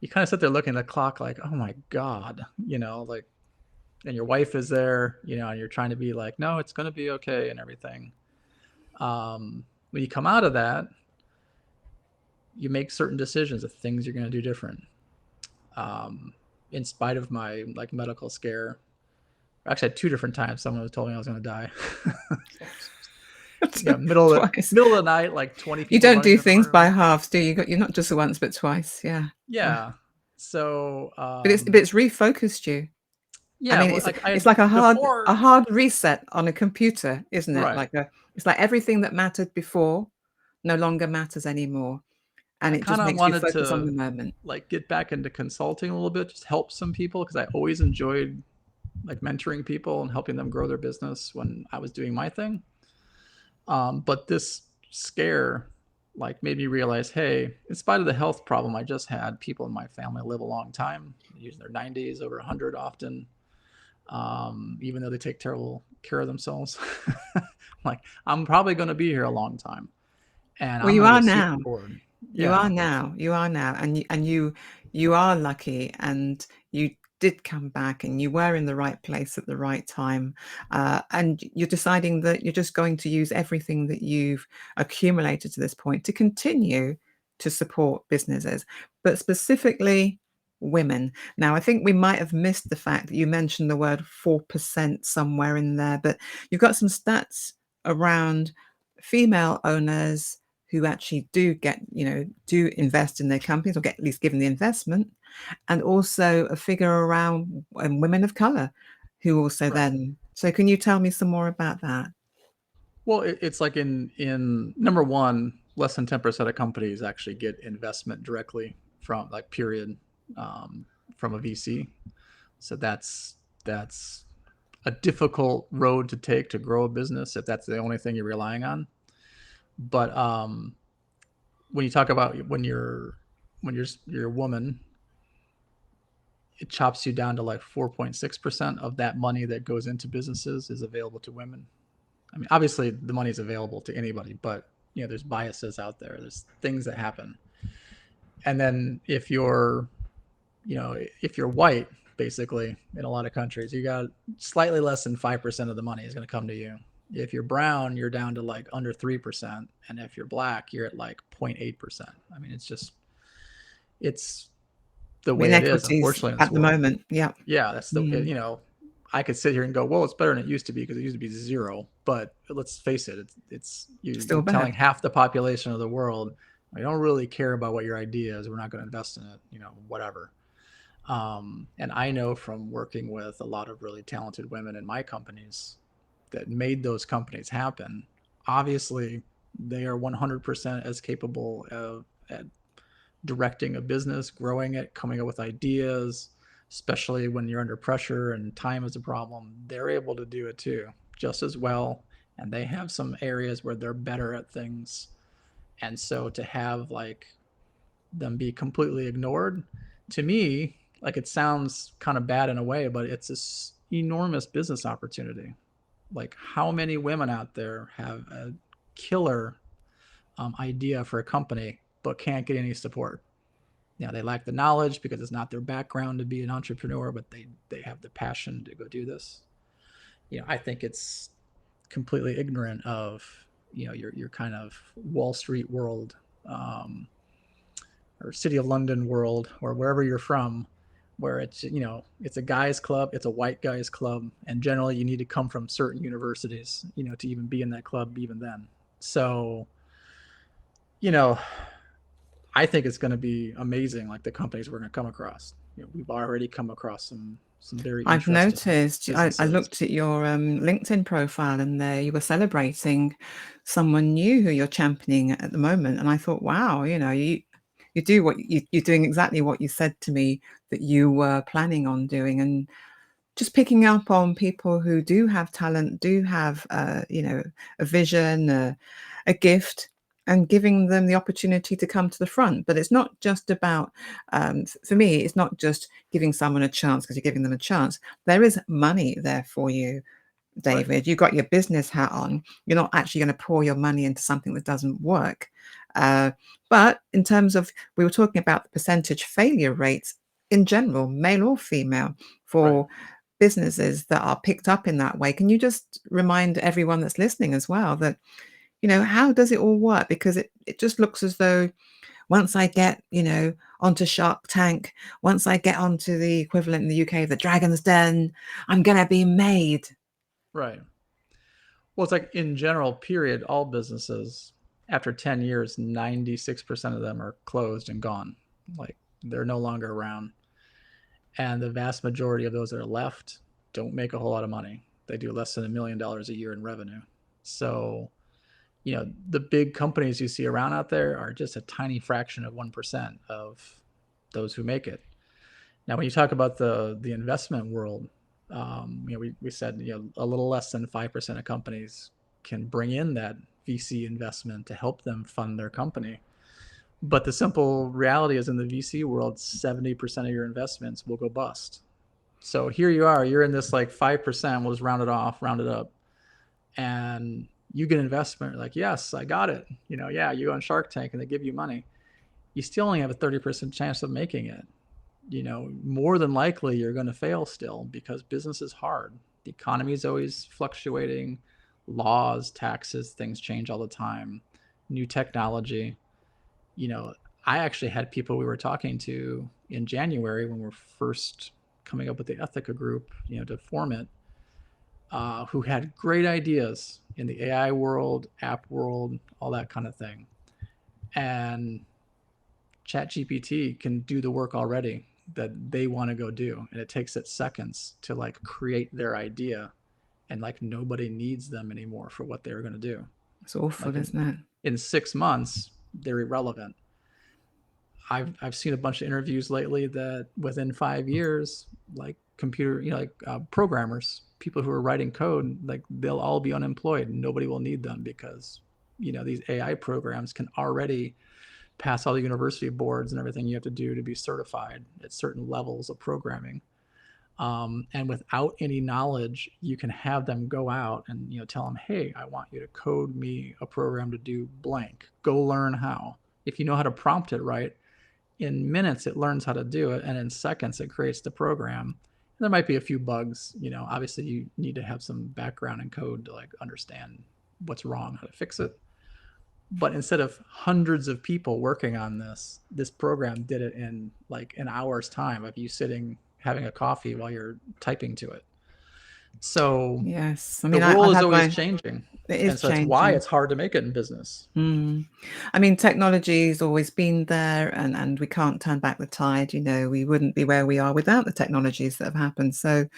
you kind of sit there looking at the clock like, oh my God, like, and your wife is there, and you're trying to be like, no, it's going to be okay and everything. When you come out of that, you make certain decisions of things you're going to do different. In spite of my like medical scare, actually, at 2 different times, someone told me I was going to die. Yeah, Twice. middle of the night, like 20 You people don't running do in the things by room. halves, do you? You're not just once, but twice. Yeah. Wow. Yeah. So, But it's refocused you. I yeah, mean, well, it's like I it's had like a hard a before, hard reset on a computer, isn't it? right. It's like everything that mattered before no longer matters anymore, and I it kind just of makes you wanted focus on to the moment. like get back into consulting a little bit, just help some people because I always enjoyed like mentoring people and helping them grow their business when I was doing my thing. But this scare like made me realize, hey, in spite of the health problem I just had, people in my family live a long time, using their 90s, over 100 often, even though they take terrible care of themselves. Like, I'm probably going to be here a long time, and Well, I'm you going to are get super now. bored. You Yeah, are now. You are now, and you are lucky, and you did come back, and you were in the right place at the right time, and you're deciding that you're just going to use everything that you've accumulated to this point to continue to support businesses, but specifically women. Now, I think we might have missed the fact that you mentioned the word 4% somewhere in there, but you've got some stats around female owners who actually do invest in their companies or get at least given the investment, and also a figure around women of color who also right. then. So can you tell me some more about that? Well, it's like in number one, less than 10% of companies actually get investment directly from like period, um, from a VC. So that's a difficult road to take to grow a business if that's the only thing you're relying on. But when you talk about when you're a woman, it chops you down to like 4.6% of that money that goes into businesses is available to women. I mean, obviously the money is available to anybody, but there's biases out there. There's things that happen. And then if you're white, basically in a lot of countries, you got slightly less than 5% of the money is going to come to you. If you're brown, you're down to like under 3%. And if you're black, you're at like 0.8%. I mean, it's the way it is, Inequities unfortunately, in this at the world. moment. Yeah. Yeah, that's Mm. I could sit here and go, well, it's better than it used to be because it used to be zero. But let's face it, Still you're telling bad. half the population of the world, we don't really care about what your idea is. We're not going to invest in it, whatever. And I know from working with a lot of really talented women in my companies that made those companies happen. Obviously, they are 100% as capable of at directing a business, growing it, coming up with ideas, especially when you're under pressure and time is a problem. They're able to do it too, just as well. And they have some areas where they're better at things. And so to have like them be completely ignored, to me, like it sounds kind of bad in a way, but it's this enormous business opportunity. Like how many women out there have a killer idea for a company but can't get any support? They lack the knowledge because it's not their background to be an entrepreneur, but they have the passion to go do this. I think it's completely ignorant of your kind of Wall Street world, or City of London world, or wherever you're from, where it's a guys club, it's a white guys club, and generally you need to come from certain universities to even be in that club even then. So you know I think it's going to be amazing, like the companies we're going to come across. We've already come across some very I've interesting noticed, I businesses. looked at your LinkedIn profile and there you were celebrating someone new who you're championing at the moment. And I thought, wow, you do you're doing exactly what you said to me that you were planning on doing. And just picking up on people who do have talent, do have, a vision, a gift, and giving them the opportunity to come to the front. But it's not just about, for me, it's not just giving someone a chance because you're giving them a chance. There is money there for you, Right. David. You've got your business hat on. You're not actually going to pour your money into something that doesn't work. Uh, but in terms of, we were talking about the percentage failure rates in general, male or female, Right. for businesses that are picked up in that way. Can you just remind everyone that's listening as well that, how does it all work? Because it just looks as though once I get, onto Shark Tank, once I get onto the equivalent in the UK, the Dragon's Den, I'm going to be made. Right. Well, it's like in general, period, all businesses after 10 years, 96% of them are closed and gone. Like they're no longer around. And the vast majority of those that are left don't make a whole lot of money. They do less than $1 million a year in revenue. So, the big companies you see around out there are just a tiny fraction of 1% of those who make it. Now, when you talk about the investment world, we said a little less than 5% of companies can bring in that VC investment to help them fund their company. But the simple reality is, in the VC world, 70% of your investments will go bust. So here you are, you're in this like 5%. We'll just round it off, round it up, and you get investment. Like, yes, I got it. Yeah, you go on Shark Tank and they give you money. You still only have a 30% chance of making it. More than likely you're going to fail still because business is hard. The economy is always fluctuating. Laws, taxes, things change all the time. New technology. You know, I actually had people we were talking to in January when we were first coming up with the Ethica group, to form it, who had great ideas in the AI world, app world, all that kind of thing. And ChatGPT can do the work already that they want to go do, and it takes it seconds to like create their idea, and like nobody needs them anymore for what they're going to do. It's awful, Like isn't it? in 6 months, they're irrelevant. I've seen a bunch of interviews lately that within 5 years, like computer, programmers, people who are writing code, like they'll all be unemployed. Nobody will need them because these AI programs can already pass all the university boards and everything you have to do to be certified at certain levels of programming. And without any knowledge, you can have them go out and tell them, hey, I want you to code me a program to do blank. Go learn how. If you know how to prompt it right, in minutes it learns how to do it, and in seconds it creates the program. There might be a few bugs. Obviously you need to have some background in code to like understand what's wrong, how to fix it. But instead of hundreds of people working on this program did it in like an hour's time of you sitting having a coffee while you're typing to it. So Yes, I the mean, role I've is had always my changing. it And is so that's why changing. it's hard to make it in business. Mm. I mean, technology's always been there, and we can't turn back the tide. We wouldn't be where we are without the technologies that have happened. So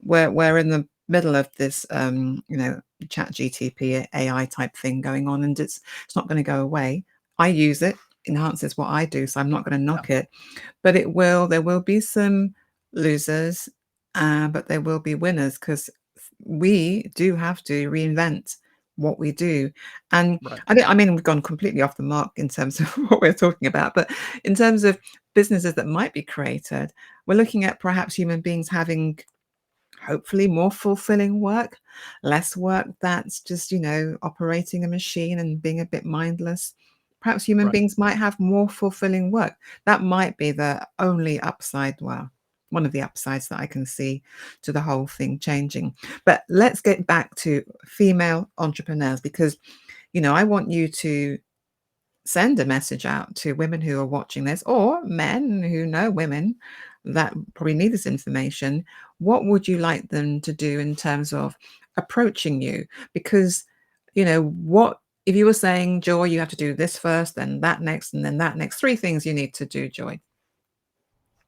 we're in the middle of this, Chat GTP AI type thing going on, and it's not going to go away. I use it, enhances what I do, so I'm not going to Yeah. knock it. But there will be some losers, but there will be winners because we do have to reinvent what we do. And Right. I mean, we've gone completely off the mark in terms of what we're talking about, but in terms of businesses that might be created, we're looking at perhaps human beings having hopefully more fulfilling work, less work that's just, operating a machine and being a bit mindless. Perhaps human Right. beings might have more fulfilling work. That might be the only upside, well, one of the upsides that I can see to the whole thing changing. But let's get back to female entrepreneurs because, I want you to send a message out to women who are watching this or men who know women that probably need this information. What would you like them to do in terms of approaching you? Because, what if you were saying, Joy, you have to do this first, then that next, and then that next, three things you need to do, Joy?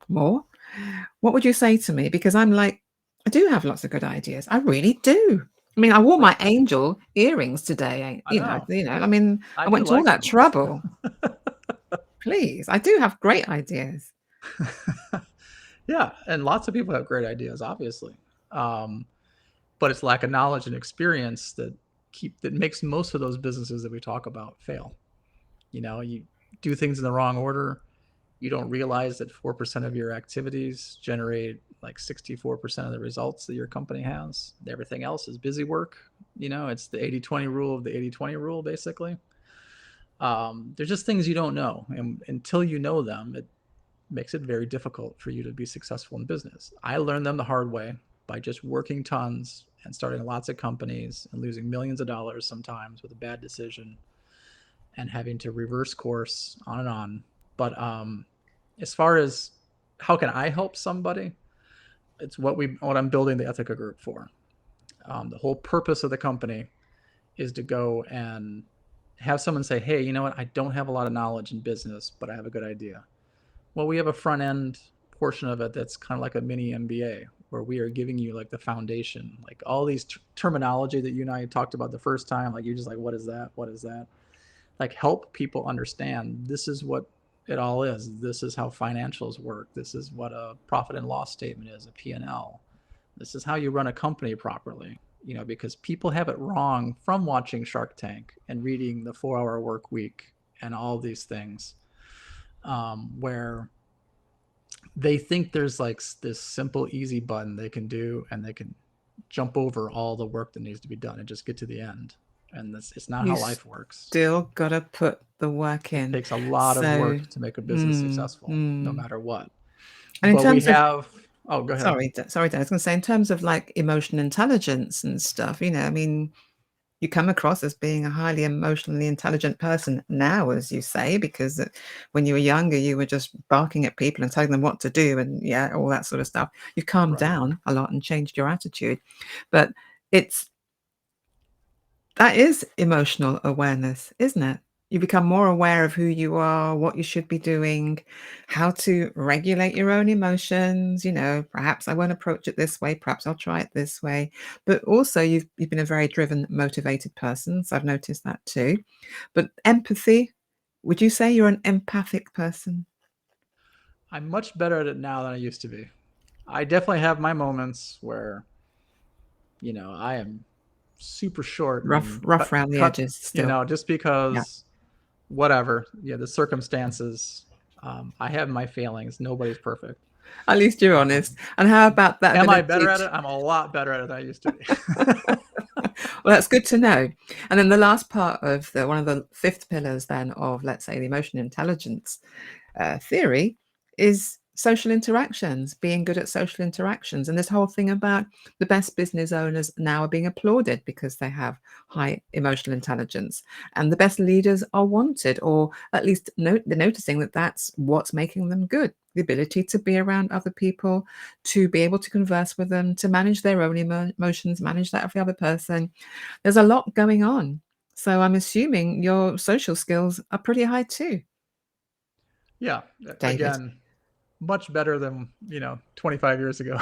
More? What would you say to me? Because I'm like, I do have lots of good ideas. I really do. I mean, I wore Right. my angel earrings today. I know. I mean, I I do went to all like that them. trouble. Please, I do have great ideas. Yeah, and lots of people have great ideas, obviously. Um, but it's lack of knowledge and experience that makes most of those businesses that we talk about fail. You do things in the wrong order. You don't realize that 4% of your activities generate like 64% of the results that your company has. Everything else is busy work. It's the 80-20 rule of the 80-20 rule, basically. There's just things you don't know. And until you know them, it makes it very difficult for you to be successful in business. I learned them the hard way by just working tons and starting lots of companies and losing millions of dollars sometimes with a bad decision and having to reverse course on and on. But as far as how can I help somebody, it's what I'm building the Ethica Group for. The whole purpose of the company is to go and have someone say, hey, you know what? I don't have a lot of knowledge in business, but I have a good idea. Well, we have a front end portion of it that's kind of like a mini MBA where we are giving you like the foundation, like all these terminology that you and I talked about the first time. Like you're just like, what is that? What is that? Like help people understand this is what it all is. This is how financials work. This is what a profit and loss statement is, a P&L. This is how you run a company properly. Because people have it wrong from watching Shark Tank and reading the 4-Hour Work Week and all these things, where they think there's like this simple, easy button they can do and they can jump over all the work that needs to be done and just get to the end. And it's not You how life works. still gotta put the work It in. takes a lot of So, work to make a business mm, successful, no mm. matter what. And in But we terms of, have, oh, go ahead. sorry, Dan, I was gonna say, in terms of like emotional intelligence and stuff, I mean, you come across as being a highly emotionally intelligent person now, as you say, because when you were younger, you were just barking at people and telling them what to do and yeah, all that sort of stuff. You've calmed Right. down a lot and changed your attitude. But it's that is emotional awareness, isn't it? You become more aware of who you are, what you should be doing, how to regulate your own emotions. Perhaps I won't approach it this way, perhaps I'll try it this way. But also, you've been a very driven, motivated person. So I've noticed that too. But empathy, would you say you're an empathic person? I'm much better at it now than I used to be. I definitely have my moments where, I am super short Rough, and rough cut, around the cut, edges still. just Yeah. because whatever, the circumstances. I have my failings. Nobody's perfect. At least you're honest. And how about that Am I better ability at to it? I'm a lot better at it than I used to be. well, that's good to know. And then the last part of one of the fifth pillars then of, let's say, the emotional intelligence theory is social interactions, being good at social interactions. And this whole thing about the best business owners now are being applauded because they have high emotional intelligence, and the best leaders are wanted, or at least they're noticing that that's what's making them good. The ability to be around other people, to be able to converse with them, to manage their own emotions, manage that of the other person. There's a lot going on. So I'm assuming your social skills are pretty high too, Yeah, David. again, much better than 25 years ago.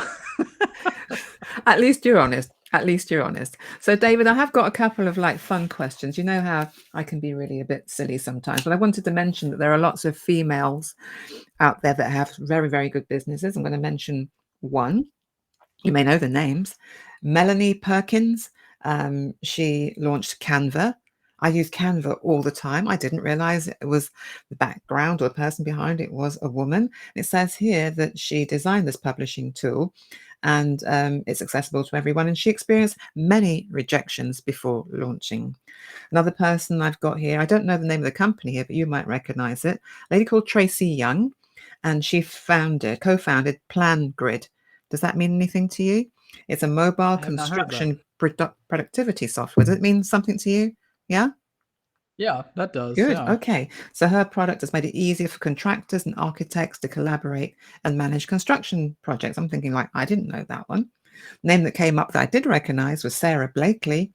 At least you're honest. At least you're honest. So, David, I have got a couple of like fun questions. You know how I can be really a bit silly sometimes, but I wanted to mention that there are lots of females out there that have very, very good businesses. I'm going to mention one. You may know the names. Melanie Perkins. She launched Canva. I use Canva all the time. I didn't realize it was the background or the person behind it was a woman. It says here that she designed this publishing tool, and it's accessible to everyone. And she experienced many rejections before launching. Another person I've got here, I don't know the name of the company here, but you might recognize it. A lady called Tracy Young, and she co-founded Plan Grid. Does that mean anything to you? It's a mobile I have not heard of that. construction productivity software. Does it mean something to you? Yeah? Yeah, that does. Good. Yeah. Okay. So her product has made it easier for contractors and architects to collaborate and manage construction projects. I'm thinking, like, I didn't know that one. Name that came up that I did recognize was Sarah Blakely,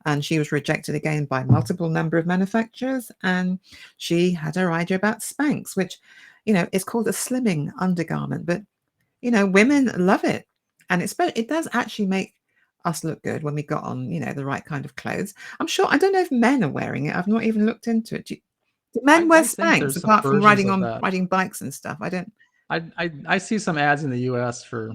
and she was rejected again by multiple number of manufacturers. And she had her idea about Spanx, which, is called a slimming undergarment, but women love it, and it does actually make us look good when we got on, the right kind of clothes. I'm sure. I don't know if men are wearing it. I've not even looked into it. Do men wear I think Spanx there's some apart from versions of that. riding bikes and stuff? I don't. I see some ads in the US for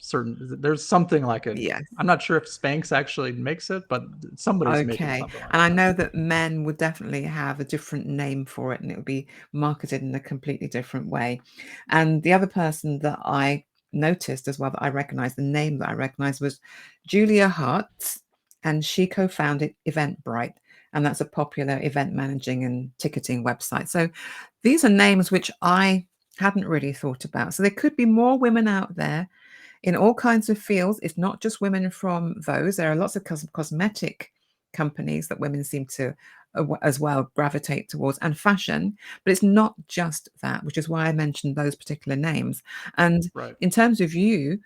certain, there's something like it. Yes. I'm not sure if Spanx actually makes it, but somebody's making Okay. something like And I that. know that men would definitely have a different name for it, and it would be marketed in a completely different way. And the other person that I noticed as well, that I recognized, the name that I recognized, was Julia Hart, and she co-founded Eventbrite, and that's a popular event managing and ticketing website. So these are names which I hadn't really thought about. So there could be more women out there in all kinds of fields. It's not just women from those. There are lots of cosmetic companies that women seem to as well gravitate towards, and fashion, but it's not just that, which is why I mentioned those particular names. And Right. in terms of you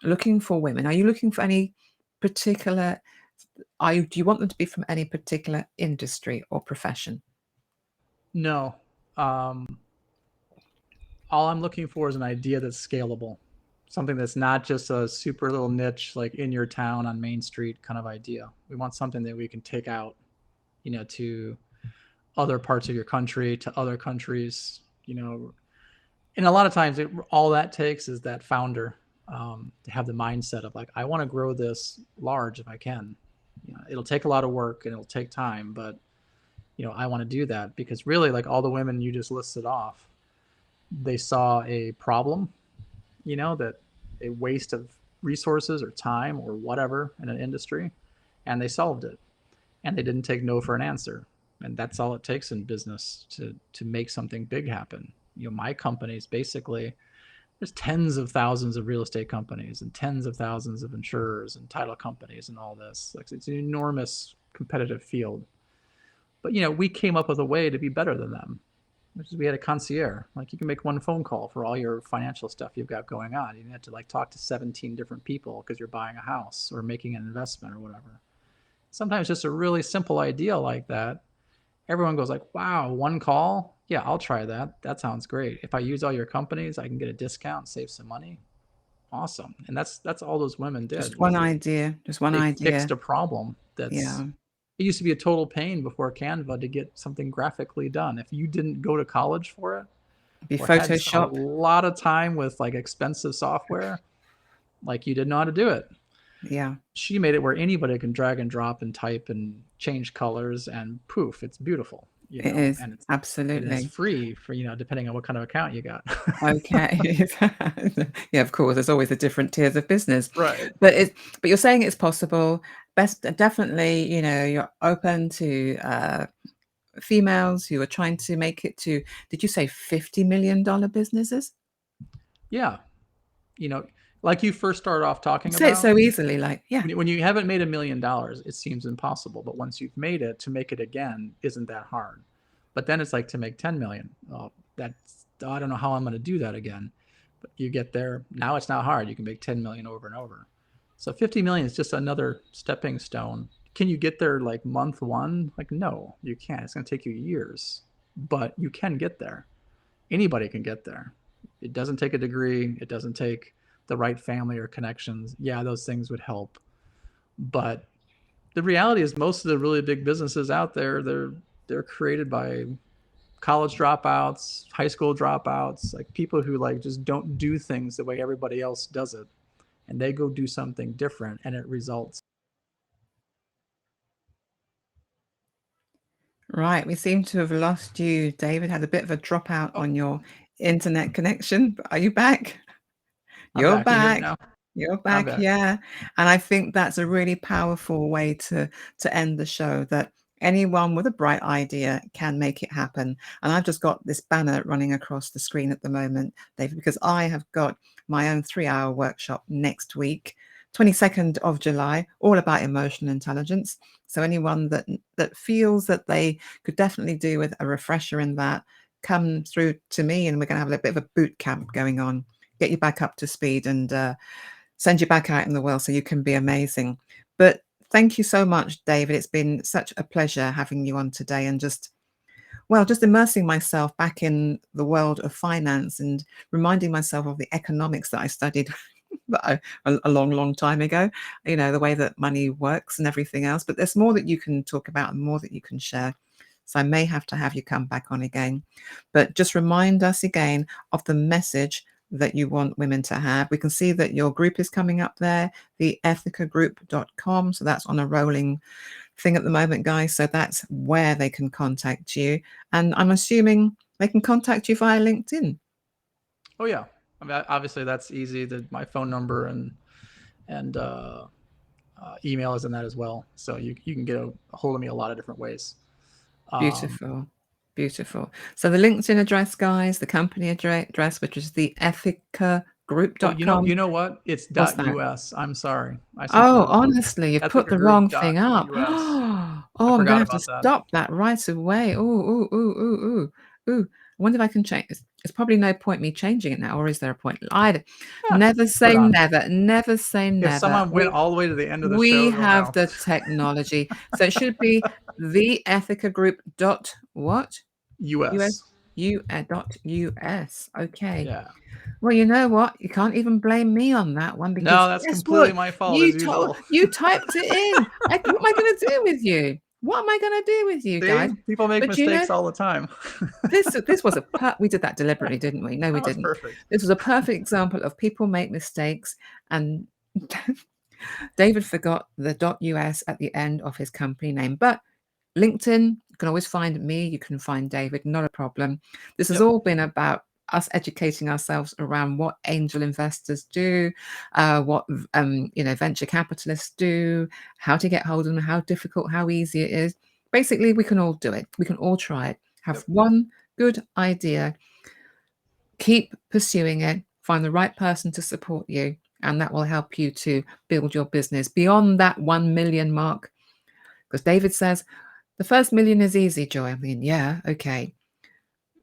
looking for women, are you looking for any particular, do you want them to be from any particular industry or profession? No. Um, all I'm looking for is an idea that's scalable. Something that's not just a super little niche like in your town on Main Street kind of idea. We want something that we can take out, to other parts of your country, to other countries, and a lot of times all that takes is that founder to have the mindset of like, I want to grow this large if I can. It'll take a lot of work and it'll take time, but I want to do that because really, like all the women you just listed off, they saw a problem, that a waste of resources or time or whatever in an industry, and they solved it, and they didn't take no for an answer. And that's all it takes in business to make something big happen. My company's basically, there's tens of thousands of real estate companies and tens of thousands of insurers and title companies and all this. Like, it's an enormous competitive field. But we came up with a way to be better than them, which is we had a concierge. Like, you can make one phone call for all your financial stuff you've got going on. You didn't have to like talk to 17 different people because you're buying a house or making an investment or whatever. Sometimes just a really simple idea like that, everyone goes like, wow, one call? Yeah, I'll try that. That sounds great. If I use all your companies, I can get a discount, save some money. Awesome. And that's all those women Just did one was idea. Just one they idea. fixed a problem that's, Yeah. it used to be a total pain before Canva to get something graphically done. If you didn't go to college for it Be or had a Photoshop. lot of time with like expensive software, like you didn't know how to do it. Yeah. She made it where anybody can drag and drop and type and change colors and poof, it's beautiful, It is, and it's absolutely. free for, depending on what kind of account you got. Okay. Yeah, of course, there's always the different tiers of business. Right. But you're saying it's possible. Best definitely, you're open to females who are trying to make it to, did you say $50 million businesses? Yeah. You know, like you first started off You talking say it about, so easily, like, yeah. when you haven't made $1 million, it seems impossible. But once you've made it, to make it again isn't that hard. But then it's like to make 10 million. Oh, that's, I don't know how I'm going to do that again. But you get there. Now it's not hard. You can make 10 million over and over. So 50 million is just another stepping stone. Can you get there like month one? Like, no, you can't. It's going to take you years, but you can get there. Anybody can get there. It doesn't take a degree. It doesn't take the right family or connections. Yeah, those things would help. But the reality is most of the really big businesses out there, they're created by college dropouts, high school dropouts, like people who like just don't do things the way everybody else does it. And they go do something different and it results. Right, we seem to have lost you, David. Had a bit of a dropout Oh, on your internet connection. But are you back? I'm You're back. Can you hear me back. now? You're I'm back, back. yeah. And I think that's a really powerful way to end the show, that anyone with a bright idea can make it happen. And I've just got this banner running across the screen at the moment, David, because I have got my own 3-hour workshop next week, 22nd of July, all about emotional intelligence. So anyone that feels that they could definitely do with a refresher in that, come through to me, and we're going to have a bit of a boot camp going on, get you back up to speed, and send you back out in the world so you can be amazing. But thank you so much, David. It's been such a pleasure having you on today, and just immersing myself back in the world of finance and reminding myself of the economics that I studied a long, long time ago, the way that money works and everything else. But there's more that you can talk about and more that you can share. So I may have to have you come back on again. But just remind us again of the message that you want women to have. We can see that your group is coming up there, the ethicagroup.com. So that's on a rolling thing at the moment, guys. So that's where they can contact you. And I'm assuming they can contact you via LinkedIn. Oh yeah. I mean, obviously that's easy. My phone number and email is in that as well. So you can get a hold of me a lot of different ways. Um, Beautiful. Beautiful. So the LinkedIn address, guys, the company address, which is the oh, ethicagroup.com. you know what? It's What's that? .us. I'm sorry. I sent you the Oh, wrong one. honestly, you've put the wrong thing up. Ethicagroup.us. I Oh, I'm gonna forgot have to about that. stop that right away. Ooh, ooh, ooh, ooh, ooh, ooh. I wonder if I can change. It's probably no point me changing it now, or is there a point? Yeah, Never put say on. never. Never say If never. someone went all the way to the end of the We show, they'll have know. the technology. So it should be the Ethica Group dot what? US US. dot US. Okay. Yeah. Well, you know what? You can't even blame me on that one, No, because that's guess completely what? my fault as usual. You typed it in. What am I going to do with you? What am I going to do with you See, guys? people make But mistakes all the time. this was we did that deliberately, didn't we? No, we That was didn't. perfect. This was a perfect example of people make mistakes, and David forgot the .us at the end of his company name. But LinkedIn, you can always find me, you can find David, not a problem. This has Yep. all been about us educating ourselves around what angel investors do, what venture capitalists do, how to get hold of them, how difficult, how easy it is. Basically, we can all do it. We can all try it. Have Yep. one good idea, keep pursuing it, find the right person to support you, and that will help you to build your business beyond that 1 million mark. Because David says, the first million is easy, Joy. I mean, yeah, okay.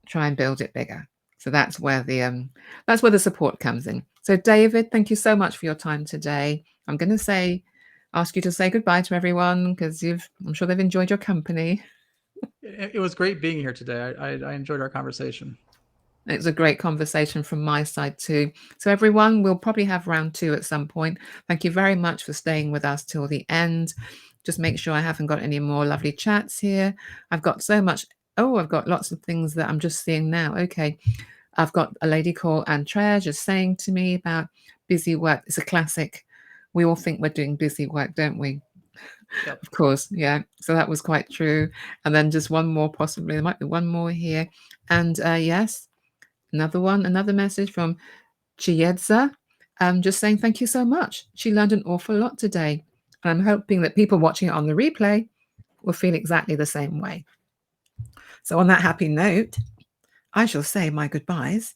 Try and build it bigger. So that's where the support comes in. So David, thank you so much for your time today. I'm going to ask you to say goodbye to everyone, because I'm sure they've enjoyed your company. It was great being here today. I enjoyed our conversation. It was a great conversation from my side too. So everyone, we'll probably have round 2 at some point. Thank you very much for staying with us till the end. Just make sure I haven't got any more lovely chats here. I've got so much. Oh, I've got lots of things that I'm just seeing now. Okay. I've got a lady called Andrea just saying to me about busy work. It's a classic. We all think we're doing busy work, don't we? Yep. Of course. Yeah. So that was quite true. And then just one more, possibly. There might be one more here. And yes, another message from Chiedza, just saying thank you so much. She learned an awful lot today. And I'm hoping that people watching it on the replay will feel exactly the same way. So on that happy note, I shall say my goodbyes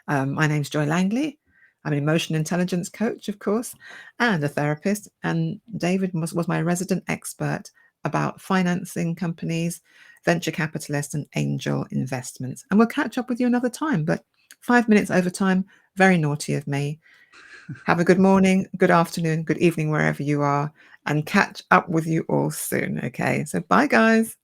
My name's Joy Langley. I'm an emotion intelligence coach, of course, and a therapist. And David was my resident expert about financing companies, venture capitalists, and angel investments. And we'll catch up with you another time. But 5 minutes over time, very naughty of me. Have a good morning, good afternoon, good evening, wherever you are, and catch up with you all soon. Okay. So bye, guys.